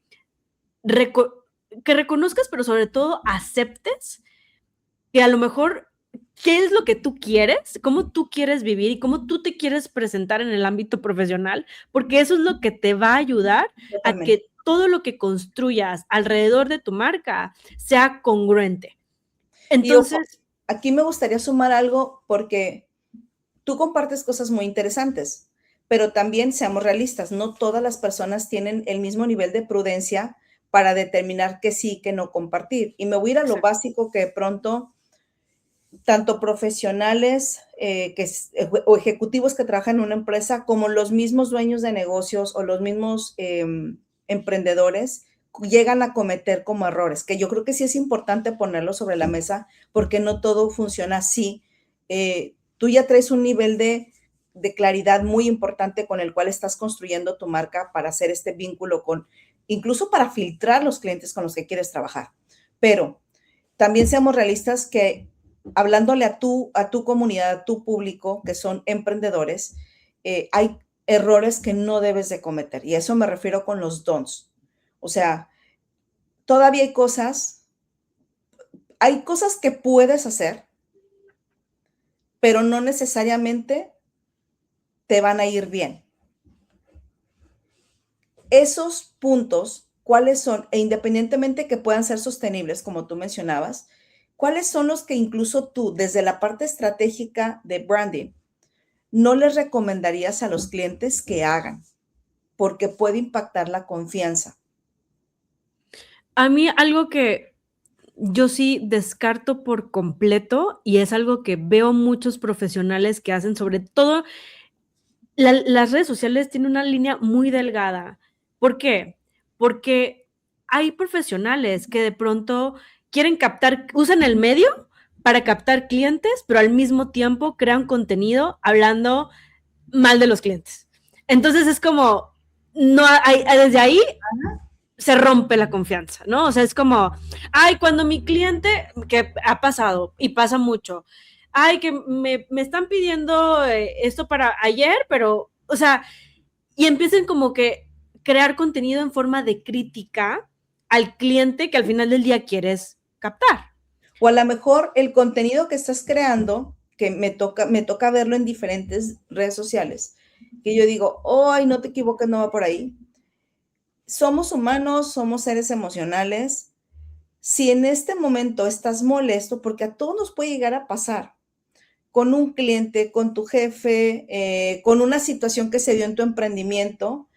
reconozcas, pero sobre todo aceptes que a lo mejor, ¿qué es lo que tú quieres? ¿Cómo tú quieres vivir y cómo tú te quieres presentar en el ámbito profesional? Porque eso es lo que te va a ayudar a Totalmente. que todo lo que construyas alrededor de tu marca sea congruente. Y ojo, Entonces, aquí me gustaría sumar algo porque tú compartes cosas muy interesantes, pero también seamos realistas, no todas las personas tienen el mismo nivel de prudencia para determinar qué sí, qué no compartir. Y me voy a ir a lo exacto, básico que de pronto tanto profesionales o ejecutivos que trabajan en una empresa como los mismos dueños de negocios o los mismos emprendedores llegan a cometer como errores, que yo creo que sí es importante ponerlo sobre la mesa porque no todo funciona así. Tú ya traes un nivel de claridad muy importante con el cual estás construyendo tu marca para hacer este vínculo incluso para filtrar los clientes con los que quieres trabajar. Pero también seamos realistas que hablándole a tu comunidad, a tu público, que son emprendedores, hay errores que no debes de cometer. Y a eso me refiero con los don'ts. O sea, todavía hay cosas que puedes hacer, pero no necesariamente te van a ir bien. Esos puntos, ¿cuáles son? E independientemente que puedan ser sostenibles, como tú mencionabas, ¿cuáles son los que incluso tú, desde la parte estratégica de branding, no les recomendarías a los clientes que hagan? Porque puede impactar la confianza. a mí algo que yo sí descarto por completo y es algo que veo muchos profesionales que hacen, sobre todo las redes sociales tienen una línea muy delgada. ¿Por qué? Porque hay profesionales que de pronto quieren usan el medio para captar clientes, pero al mismo tiempo crean contenido hablando mal de los clientes. Entonces es como, no hay, desde ahí se rompe la confianza, ¿no? O sea, es como, ay, cuando mi cliente, que ha pasado y pasa mucho, ay, que me están pidiendo esto para ayer, pero, o sea, y empiecen como que crear contenido en forma de crítica al cliente que al final del día quieres captar. O a lo mejor el contenido que estás creando, que me toca verlo en diferentes redes sociales, que yo digo, ay, no te equivoques, no va por ahí. Somos humanos, somos seres emocionales. Si en este momento estás molesto, porque a todos nos puede llegar a pasar, con un cliente, con tu jefe, con una situación que se dio en tu emprendimiento,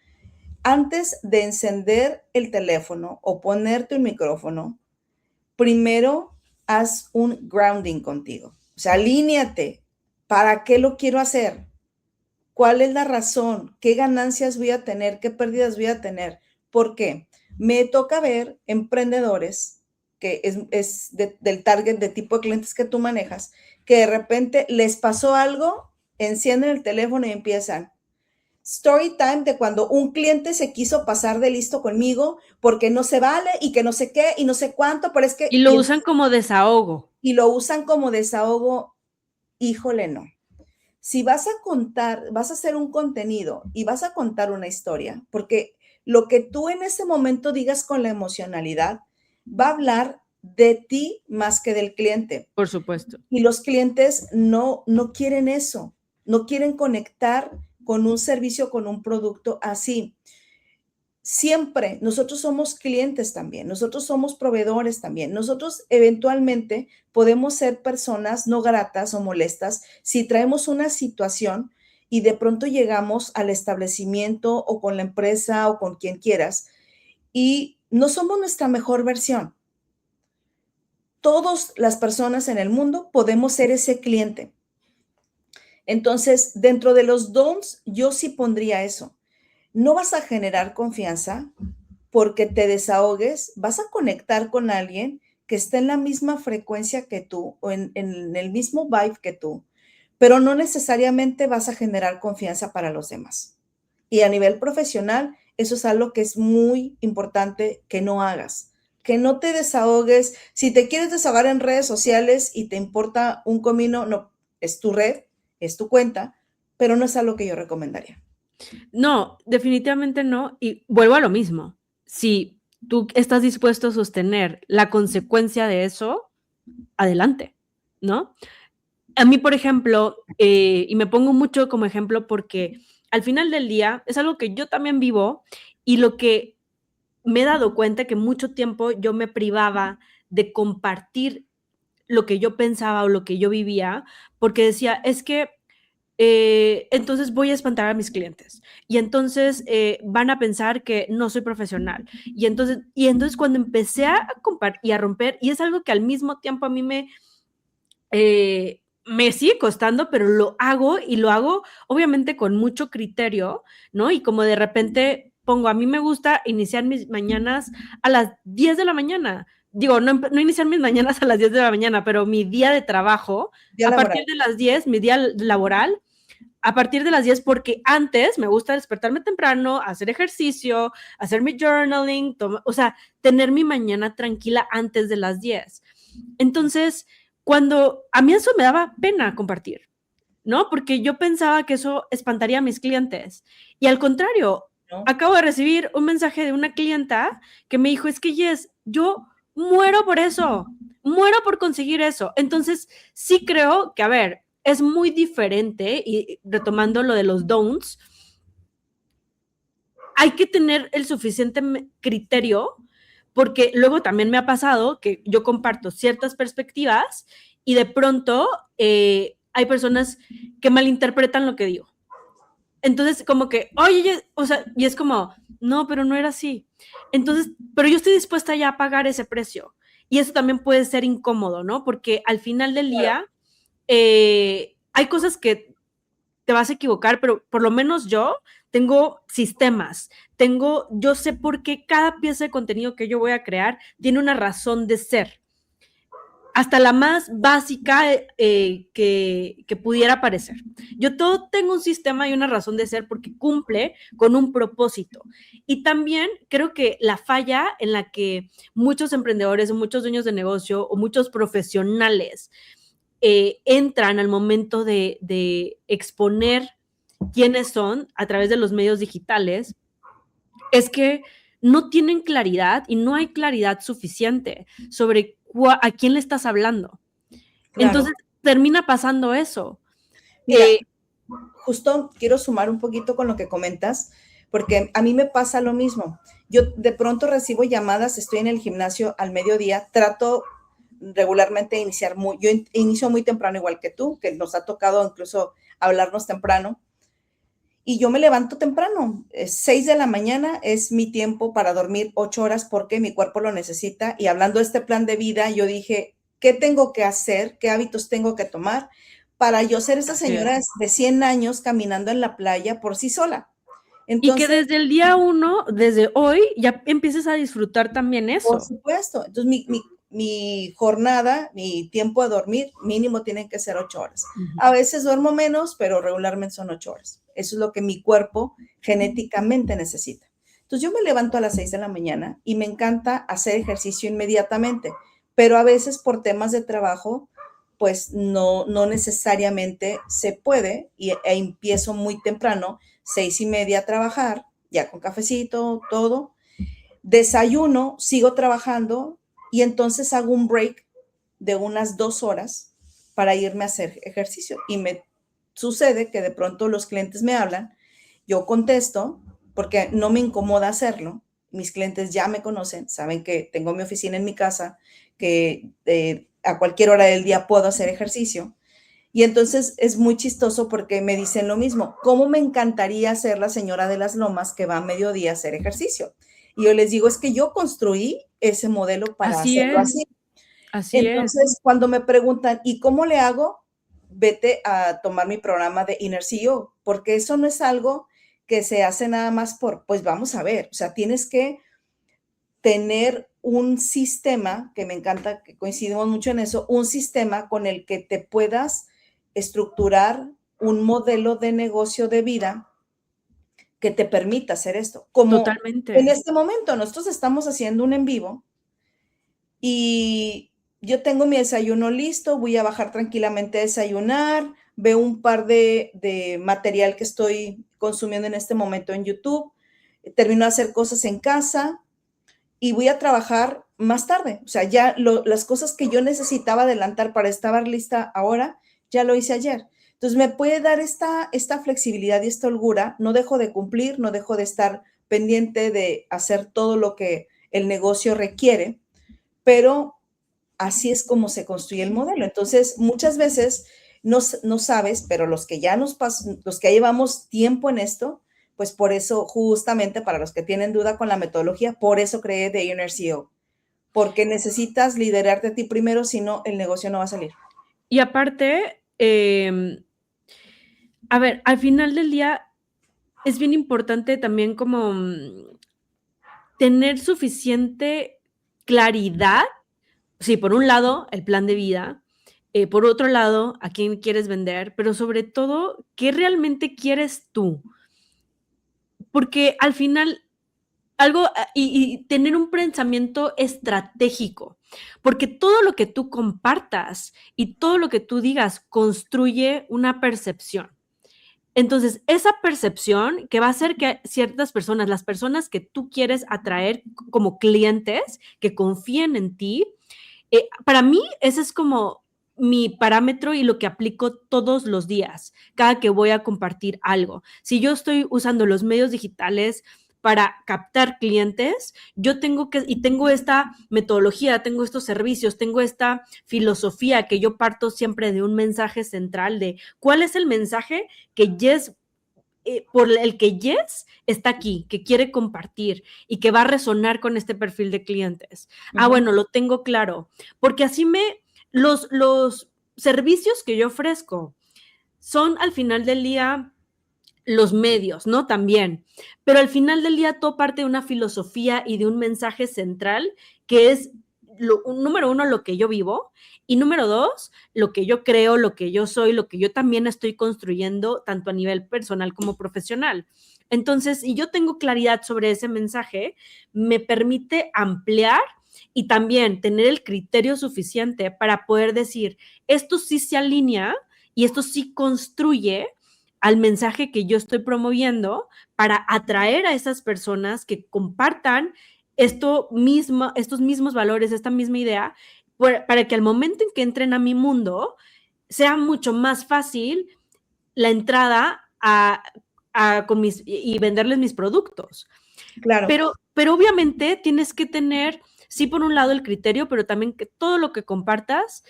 antes de encender el teléfono o ponerte un micrófono, primero haz un grounding contigo. O sea, alíñate. ¿Para qué lo quiero hacer? ¿Cuál es la razón? ¿Qué ganancias voy a tener? ¿Qué pérdidas voy a tener? ¿Por qué? Me toca ver emprendedores que del target, de tipo de clientes que tú manejas, que de repente les pasó algo, encienden el teléfono y empiezan. Story time de cuando un cliente se quiso pasar de listo conmigo porque no se vale y que no sé qué y no sé cuánto, pero es que... Y lo usan como desahogo. Y lo usan como desahogo. Híjole, no. Si vas a contar, vas a hacer un contenido y vas a contar una historia, porque lo que tú en ese momento digas con la emocionalidad va a hablar de ti más que del cliente. Por supuesto. Y los clientes no quieren eso, no quieren conectar con un servicio, con un producto así. Siempre nosotros somos clientes también, nosotros somos proveedores también, nosotros eventualmente podemos ser personas no gratas o molestas si traemos una situación y de pronto llegamos al establecimiento o con la empresa o con quien quieras y no somos nuestra mejor versión. Todas las personas en el mundo podemos ser ese cliente. Entonces, dentro de los don'ts, yo sí pondría eso. No vas a generar confianza porque te desahogues, vas a conectar con alguien que está en la misma frecuencia que tú o en el mismo vibe que tú, pero no necesariamente vas a generar confianza para los demás. Y a nivel profesional, eso es algo que es muy importante que no hagas, que no te desahogues. Si te quieres desahogar en redes sociales y te importa un comino, no, es tu red, es tu cuenta, pero no es algo que yo recomendaría. No, definitivamente no. Y vuelvo a lo mismo. Si tú estás dispuesto a sostener la consecuencia de eso, adelante, ¿no? A mí, por ejemplo, y me pongo mucho como ejemplo porque al final del día es algo que yo también vivo y lo que me he dado cuenta que mucho tiempo yo me privaba de compartir lo que yo pensaba o lo que yo vivía porque decía, es que entonces voy a espantar a mis clientes y entonces van a pensar que no soy profesional y entonces cuando empecé a compartir y a romper y es algo que al mismo tiempo a mí me sigue costando, pero lo hago y lo hago obviamente con mucho criterio, ¿no? Y como de repente pongo, a mí me gusta iniciar mis mañanas a las 10 de la mañana. Digo, no iniciar mis mañanas a las 10 de la mañana, pero mi día de trabajo, Día a laboral. partir de las 10, mi día laboral, a partir de las 10, porque antes me gusta despertarme temprano, hacer ejercicio, hacer mi journaling, o sea, tener mi mañana tranquila antes de las 10. Entonces, cuando a mí eso me daba pena compartir, ¿no? Porque yo pensaba que eso espantaría a mis clientes. Y al contrario, ¿No? acabo de recibir un mensaje de una clienta que me dijo, es que Jess, yo muero por eso, muero por conseguir eso. Entonces, sí creo que, a ver, es muy diferente, y retomando lo de los don'ts, hay que tener el suficiente criterio, porque luego también me ha pasado que yo comparto ciertas perspectivas y de pronto hay personas que malinterpretan lo que digo. Entonces, como que, oye, o sea, y es como, no, pero no era así. Entonces, pero yo estoy dispuesta ya a pagar ese precio. Y eso también puede ser incómodo, ¿no? Porque al final del día, hay cosas que te vas a equivocar, pero por lo menos yo tengo sistemas, yo sé por qué cada pieza de contenido que yo voy a crear tiene una razón de ser. hasta la más básica que pudiera parecer. Yo todo tengo un sistema y una razón de ser porque cumple con un propósito. Y también creo que la falla en la que muchos emprendedores o muchos dueños de negocio o muchos profesionales entran al momento de exponer quiénes son a través de los medios digitales es que no tienen claridad y no hay claridad suficiente sobre a quién le estás hablando. Claro. Entonces termina pasando eso. Mira, justo quiero sumar un poquito con lo que comentas, porque a mí me pasa lo mismo. Yo de pronto recibo llamadas, estoy en el gimnasio al mediodía, trato regularmente de iniciar yo inicio muy temprano igual que tú, que nos ha tocado incluso hablarnos temprano, y yo me levanto temprano, 6 de la mañana es mi tiempo para dormir 8 horas porque mi cuerpo lo necesita, y hablando de este plan de vida, yo dije, ¿qué tengo que hacer? ¿Qué hábitos tengo que tomar para yo ser esa señora de 100 años caminando en la playa por sí sola? Entonces, y que desde el día 1, desde hoy, ya empieces a disfrutar también eso. Por supuesto. Entonces, mi jornada, mi tiempo de dormir, mínimo tienen que ser 8 horas. A veces duermo menos, pero regularmente son 8 horas. Eso es lo que mi cuerpo genéticamente necesita. Entonces, yo me levanto a las 6 de la mañana y me encanta hacer ejercicio inmediatamente, pero a veces por temas de trabajo, pues no necesariamente se puede e empiezo muy temprano, 6:30 a trabajar, ya con cafecito, todo. Desayuno, sigo trabajando y entonces hago un break de unas 2 horas para irme a hacer ejercicio. Y me sucede que de pronto los clientes me hablan, yo contesto porque no me incomoda hacerlo. Mis clientes ya me conocen, saben que tengo mi oficina en mi casa, que a cualquier hora del día puedo hacer ejercicio. Y entonces es muy chistoso porque me dicen lo mismo, ¿cómo me encantaría ser la señora de las lomas que va a mediodía a hacer ejercicio? Y yo les digo, es que yo construí ese modelo para hacerlo así. Entonces, cuando me preguntan, ¿y cómo le hago? Vete a tomar mi programa de Inner CEO, porque eso no es algo que se hace nada más pues vamos a ver, o sea, tienes que tener un sistema, que me encanta, que coincidimos mucho en eso, un sistema con el que te puedas estructurar un modelo de negocio de vida que te permita hacer esto. Como totalmente. En este momento nosotros estamos haciendo un en vivo y yo tengo mi desayuno listo, voy a bajar tranquilamente a desayunar, veo un par de material que estoy consumiendo en este momento en YouTube, termino de hacer cosas en casa y voy a trabajar más tarde. O sea, ya las cosas que yo necesitaba adelantar para estar lista ahora, ya lo hice ayer. Entonces, me puede dar esta flexibilidad y esta holgura. No dejo de cumplir, no dejo de estar pendiente de hacer todo lo que el negocio requiere, pero así es como se construye el modelo. Entonces, muchas veces no sabes, pero los que ya los que llevamos tiempo en esto, pues por eso, justamente para los que tienen duda con la metodología, por eso creé The Inner CEO, porque necesitas liderarte a ti primero, si no, el negocio no va a salir. Y aparte, a ver, al final del día es bien importante también como tener suficiente claridad. Sí, por un lado, el plan de vida, por otro lado, a quién quieres vender, pero sobre todo, ¿qué realmente quieres tú? Porque al final, y tener un pensamiento estratégico, porque todo lo que tú compartas y todo lo que tú digas construye una percepción. Entonces, esa percepción que va a hacer que ciertas personas, las personas que tú quieres atraer como clientes, que confíen en ti, para mí ese es como mi parámetro y lo que aplico todos los días, cada que voy a compartir algo. Si yo estoy usando los medios digitales para captar clientes, yo tengo esta metodología, tengo estos servicios, tengo esta filosofía que yo parto siempre de un mensaje central de cuál es el mensaje que por el que Jess está aquí, que quiere compartir y que va a resonar con este perfil de clientes. Bueno, lo tengo claro, porque así los servicios que yo ofrezco son al final del día los medios, ¿no? También, pero al final del día todo parte de una filosofía y de un mensaje central que es número uno, lo que yo vivo, y número dos, lo que yo creo, lo que yo soy, lo que yo también estoy construyendo, tanto a nivel personal como profesional. Entonces, si yo tengo claridad sobre ese mensaje, me permite ampliar y también tener el criterio suficiente para poder decir, esto sí se alinea y esto sí construye al mensaje que yo estoy promoviendo para atraer a esas personas que compartan estos mismos valores, esta misma idea, para que al momento en que entren a mi mundo sea mucho más fácil la entrada y venderles mis productos. Claro. Pero obviamente tienes que tener, sí, por un lado el criterio, pero también que todo lo que compartas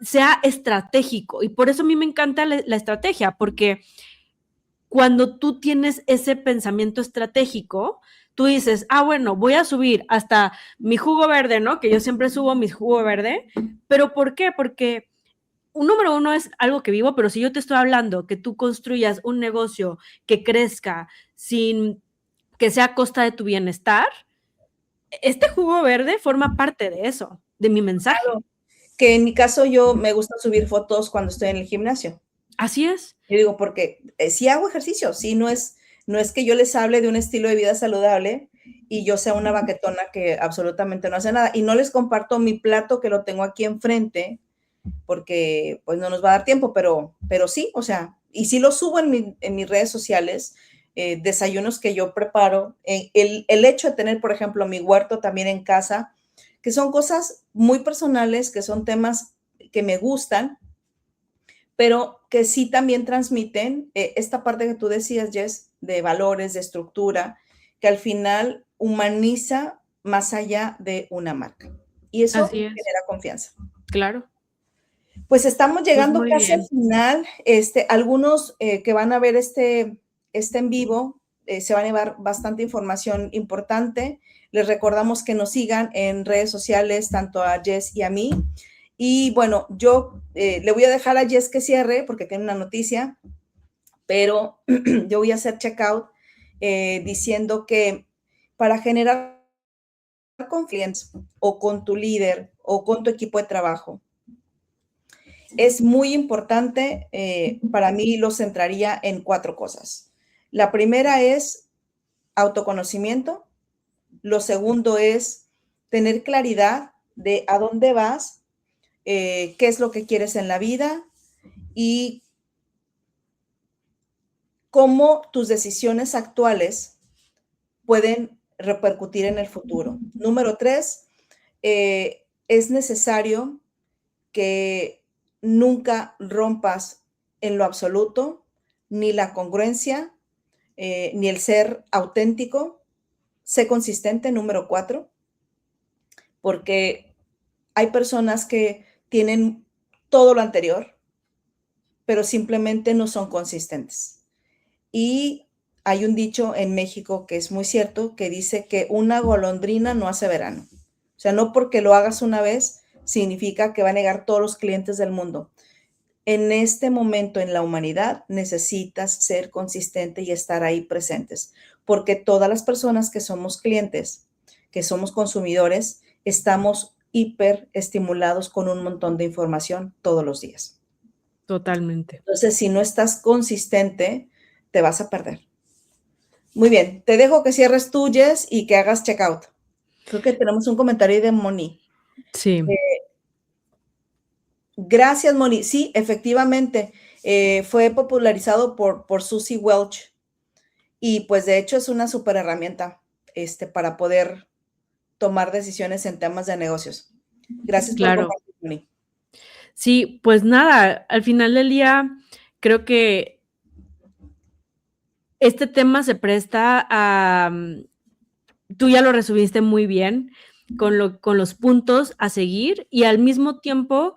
sea estratégico. Y por eso a mí me encanta la estrategia, porque cuando tú tienes ese pensamiento estratégico, tú dices, bueno, voy a subir hasta mi jugo verde, ¿no? Que yo siempre subo mi jugo verde. ¿Pero por qué? Porque número uno es algo que vivo, pero si yo te estoy hablando que tú construyas un negocio que crezca sin que sea a costa de tu bienestar, este jugo verde forma parte de eso, de mi mensaje. Claro. Que en mi caso yo me gusta subir fotos cuando estoy en el gimnasio. Así es. Yo digo, porque sí hago ejercicio, sí, no es que yo les hable de un estilo de vida saludable y yo sea una baquetona que absolutamente no hace nada. Y no les comparto mi plato que lo tengo aquí enfrente, porque pues no nos va a dar tiempo, pero sí, o sea, y sí lo subo en mis redes sociales, desayunos que yo preparo, el hecho de tener, por ejemplo, mi huerto también en casa, que son cosas muy personales, que son temas que me gustan, pero que sí también transmiten esta parte que tú decías, Jess, de valores, de estructura, que al final humaniza más allá de una marca. Y eso Así es. genera confianza. Claro. Pues estamos Pues llegando muy casi al bien. final. Algunos que van a ver este en vivo se van a llevar bastante información importante. Les recordamos que nos sigan en redes sociales, tanto a Jess y a mí. Y bueno, yo le voy a dejar a Jess que cierre porque tiene una noticia, pero yo voy a hacer checkout diciendo que para generar confianza o con tu líder o con tu equipo de trabajo, es muy importante, para mí lo centraría en 4 cosas. La primera es autoconocimiento, lo segundo es tener claridad de a dónde vas, qué es lo que quieres en la vida y cómo tus decisiones actuales pueden repercutir en el futuro. Número 3, es necesario que nunca rompas en lo absoluto ni la congruencia, ni el ser auténtico. Sé consistente, número 4, porque hay personas que tienen todo lo anterior, pero simplemente no son consistentes. Y hay un dicho en México que es muy cierto, que dice que una golondrina no hace verano. O sea, no porque lo hagas una vez significa que va a negar todos los clientes del mundo. En este momento en la humanidad necesitas ser consistente y estar ahí presentes, porque todas las personas que somos clientes, que somos consumidores, estamos hiper estimulados con un montón de información todos los días. Totalmente. Entonces, si no estás consistente, te vas a perder. Muy bien, te dejo que cierres tú, Jess, y que hagas checkout. Creo que tenemos un comentario de Moni. Sí. Gracias, Moni. Sí, efectivamente, fue popularizado por Susie Welch y pues de hecho es una súper herramienta para poder tomar decisiones en temas de negocios. Gracias por Claro. compartir, Moni. Sí, pues nada, al final del día creo que este tema se presta a, tú ya lo resumiste muy bien con los puntos a seguir y al mismo tiempo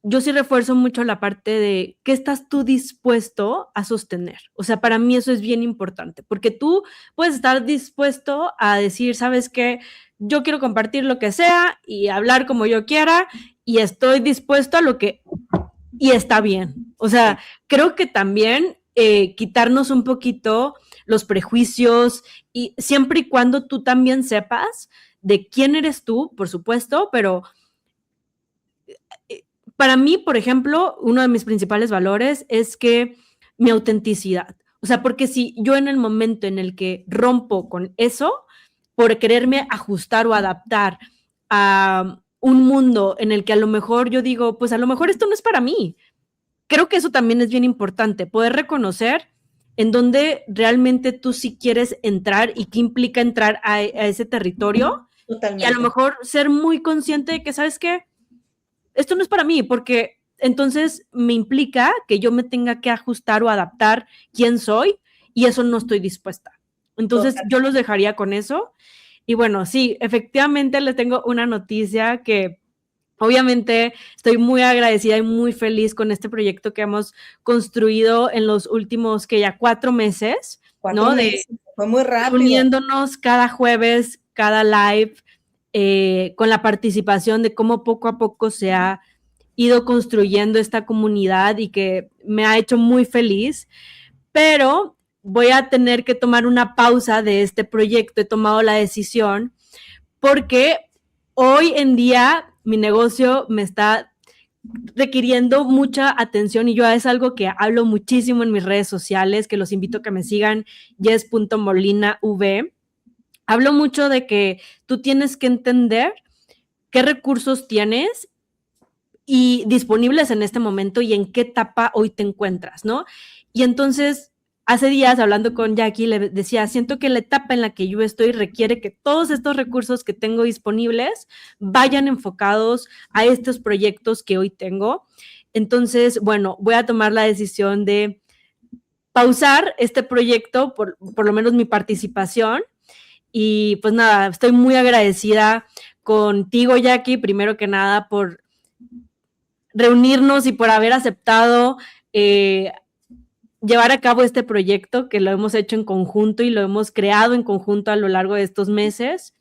yo sí refuerzo mucho la parte de qué estás tú dispuesto a sostener. O sea, para mí eso es bien importante, porque tú puedes estar dispuesto a decir, ¿sabes qué? Yo quiero compartir lo que sea y hablar como yo quiera y estoy dispuesto a lo que... Y está bien. O sea, creo que también quitarnos un poquito los prejuicios y siempre y cuando tú también sepas de quién eres tú, por supuesto, pero para mí, por ejemplo, uno de mis principales valores es que mi autenticidad. O sea, porque si yo en el momento en el que rompo con eso, por quererme ajustar o adaptar a un mundo en el que a lo mejor yo digo, pues a lo mejor esto no es para mí. Creo que eso también es bien importante, poder reconocer en dónde realmente tú sí quieres entrar y qué implica entrar a ese territorio. Y a lo Totalmente. mejor ser muy consciente de que, ¿sabes qué? Esto no es para mí, porque entonces me implica que yo me tenga que ajustar o adaptar quién soy y eso no estoy dispuesta. Entonces Total. yo los dejaría con eso. Y bueno, sí, efectivamente les tengo una noticia que obviamente estoy muy agradecida y muy feliz con este proyecto que hemos construido en los últimos, que ya 4 meses, Cuatro ¿no? De meses, fue muy rápido. reuniéndonos cada jueves, cada live, con la participación de cómo poco a poco se ha ido construyendo esta comunidad y que me ha hecho muy feliz, pero voy a tener que tomar una pausa de este proyecto. He tomado la decisión porque hoy en día mi negocio me está requiriendo mucha atención y yo es algo que hablo muchísimo en mis redes sociales, que los invito a que me sigan, yes.molinav. Hablo mucho de que tú tienes que entender qué recursos tienes y disponibles en este momento y en qué etapa hoy te encuentras, ¿no? Y entonces, hace días hablando con Jackie, le decía, siento que la etapa en la que yo estoy requiere que todos estos recursos que tengo disponibles vayan enfocados a estos proyectos que hoy tengo. Entonces, bueno, voy a tomar la decisión de pausar este proyecto, por lo menos mi participación. Y pues nada, estoy muy agradecida contigo, Jackie, primero que nada, por reunirnos y por haber aceptado llevar a cabo este proyecto que lo hemos hecho en conjunto y lo hemos creado en conjunto a lo largo de estos meses.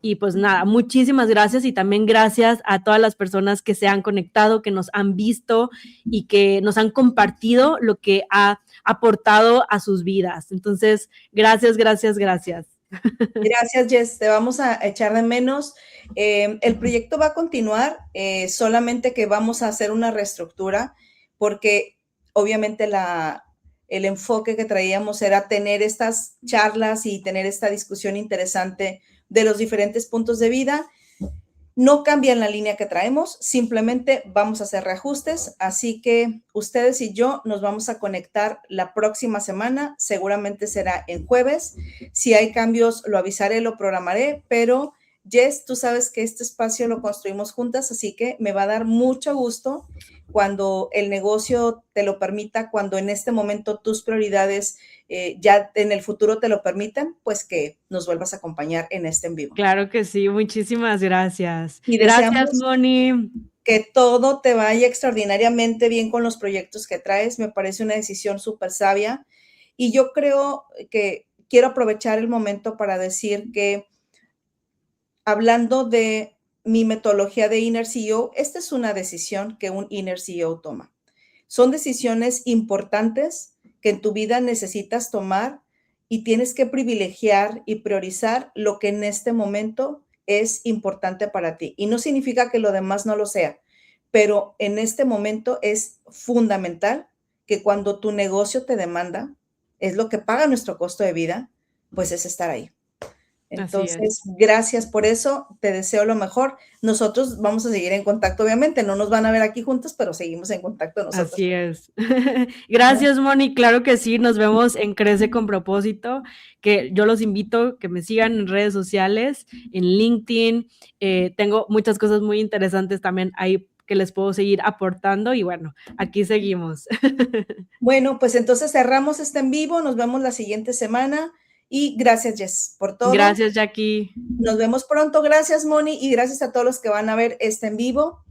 Y pues nada, muchísimas gracias y también gracias a todas las personas que se han conectado, que nos han visto y que nos han compartido lo que ha aportado a sus vidas. Entonces, gracias, gracias, gracias. Gracias, Jess. Te vamos a echar de menos. El proyecto va a continuar, solamente que vamos a hacer una reestructura porque obviamente el enfoque que traíamos era tener estas charlas y tener esta discusión interesante de los diferentes puntos de vida. No cambian la línea que traemos, simplemente vamos a hacer reajustes, así que ustedes y yo nos vamos a conectar la próxima semana, seguramente será en jueves. Si hay cambios, lo avisaré, lo programaré, pero Jess, tú sabes que este espacio lo construimos juntas, así que me va a dar mucho gusto cuando el negocio te lo permita, cuando en este momento tus prioridades ya en el futuro te lo permitan, pues que nos vuelvas a acompañar en este en vivo. Claro que sí, muchísimas gracias. Y Gracias, deseamos Moni. que todo te vaya extraordinariamente bien con los proyectos que traes. Me parece una decisión súper sabia. Y yo creo que quiero aprovechar el momento para decir que hablando de mi metodología de Inner CEO, esta es una decisión que un Inner CEO toma. Son decisiones importantes que en tu vida necesitas tomar y tienes que privilegiar y priorizar lo que en este momento es importante para ti. Y no significa que lo demás no lo sea, pero en este momento es fundamental que cuando tu negocio te demanda, es lo que paga nuestro costo de vida, pues es estar ahí. Así Entonces, es. gracias por eso, te deseo lo mejor. Nosotros vamos a seguir en contacto, obviamente, no nos van a ver aquí juntos, pero seguimos en contacto nosotros. Así es. Gracias, Moni. Claro que sí, nos vemos en Crece con Propósito, que yo los invito que me sigan en redes sociales, en LinkedIn. Tengo muchas cosas muy interesantes también ahí que les puedo seguir aportando y bueno, aquí seguimos. Bueno, pues entonces cerramos este en vivo, nos vemos la siguiente semana y gracias, Jess, por todo. Gracias, Jackie. Nos vemos pronto, gracias, Moni, y gracias a todos los que van a ver este en vivo.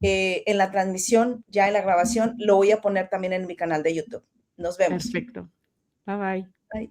En la transmisión, ya en la grabación, lo voy a poner también en mi canal de YouTube. Nos vemos. Perfecto. Bye bye. Bye.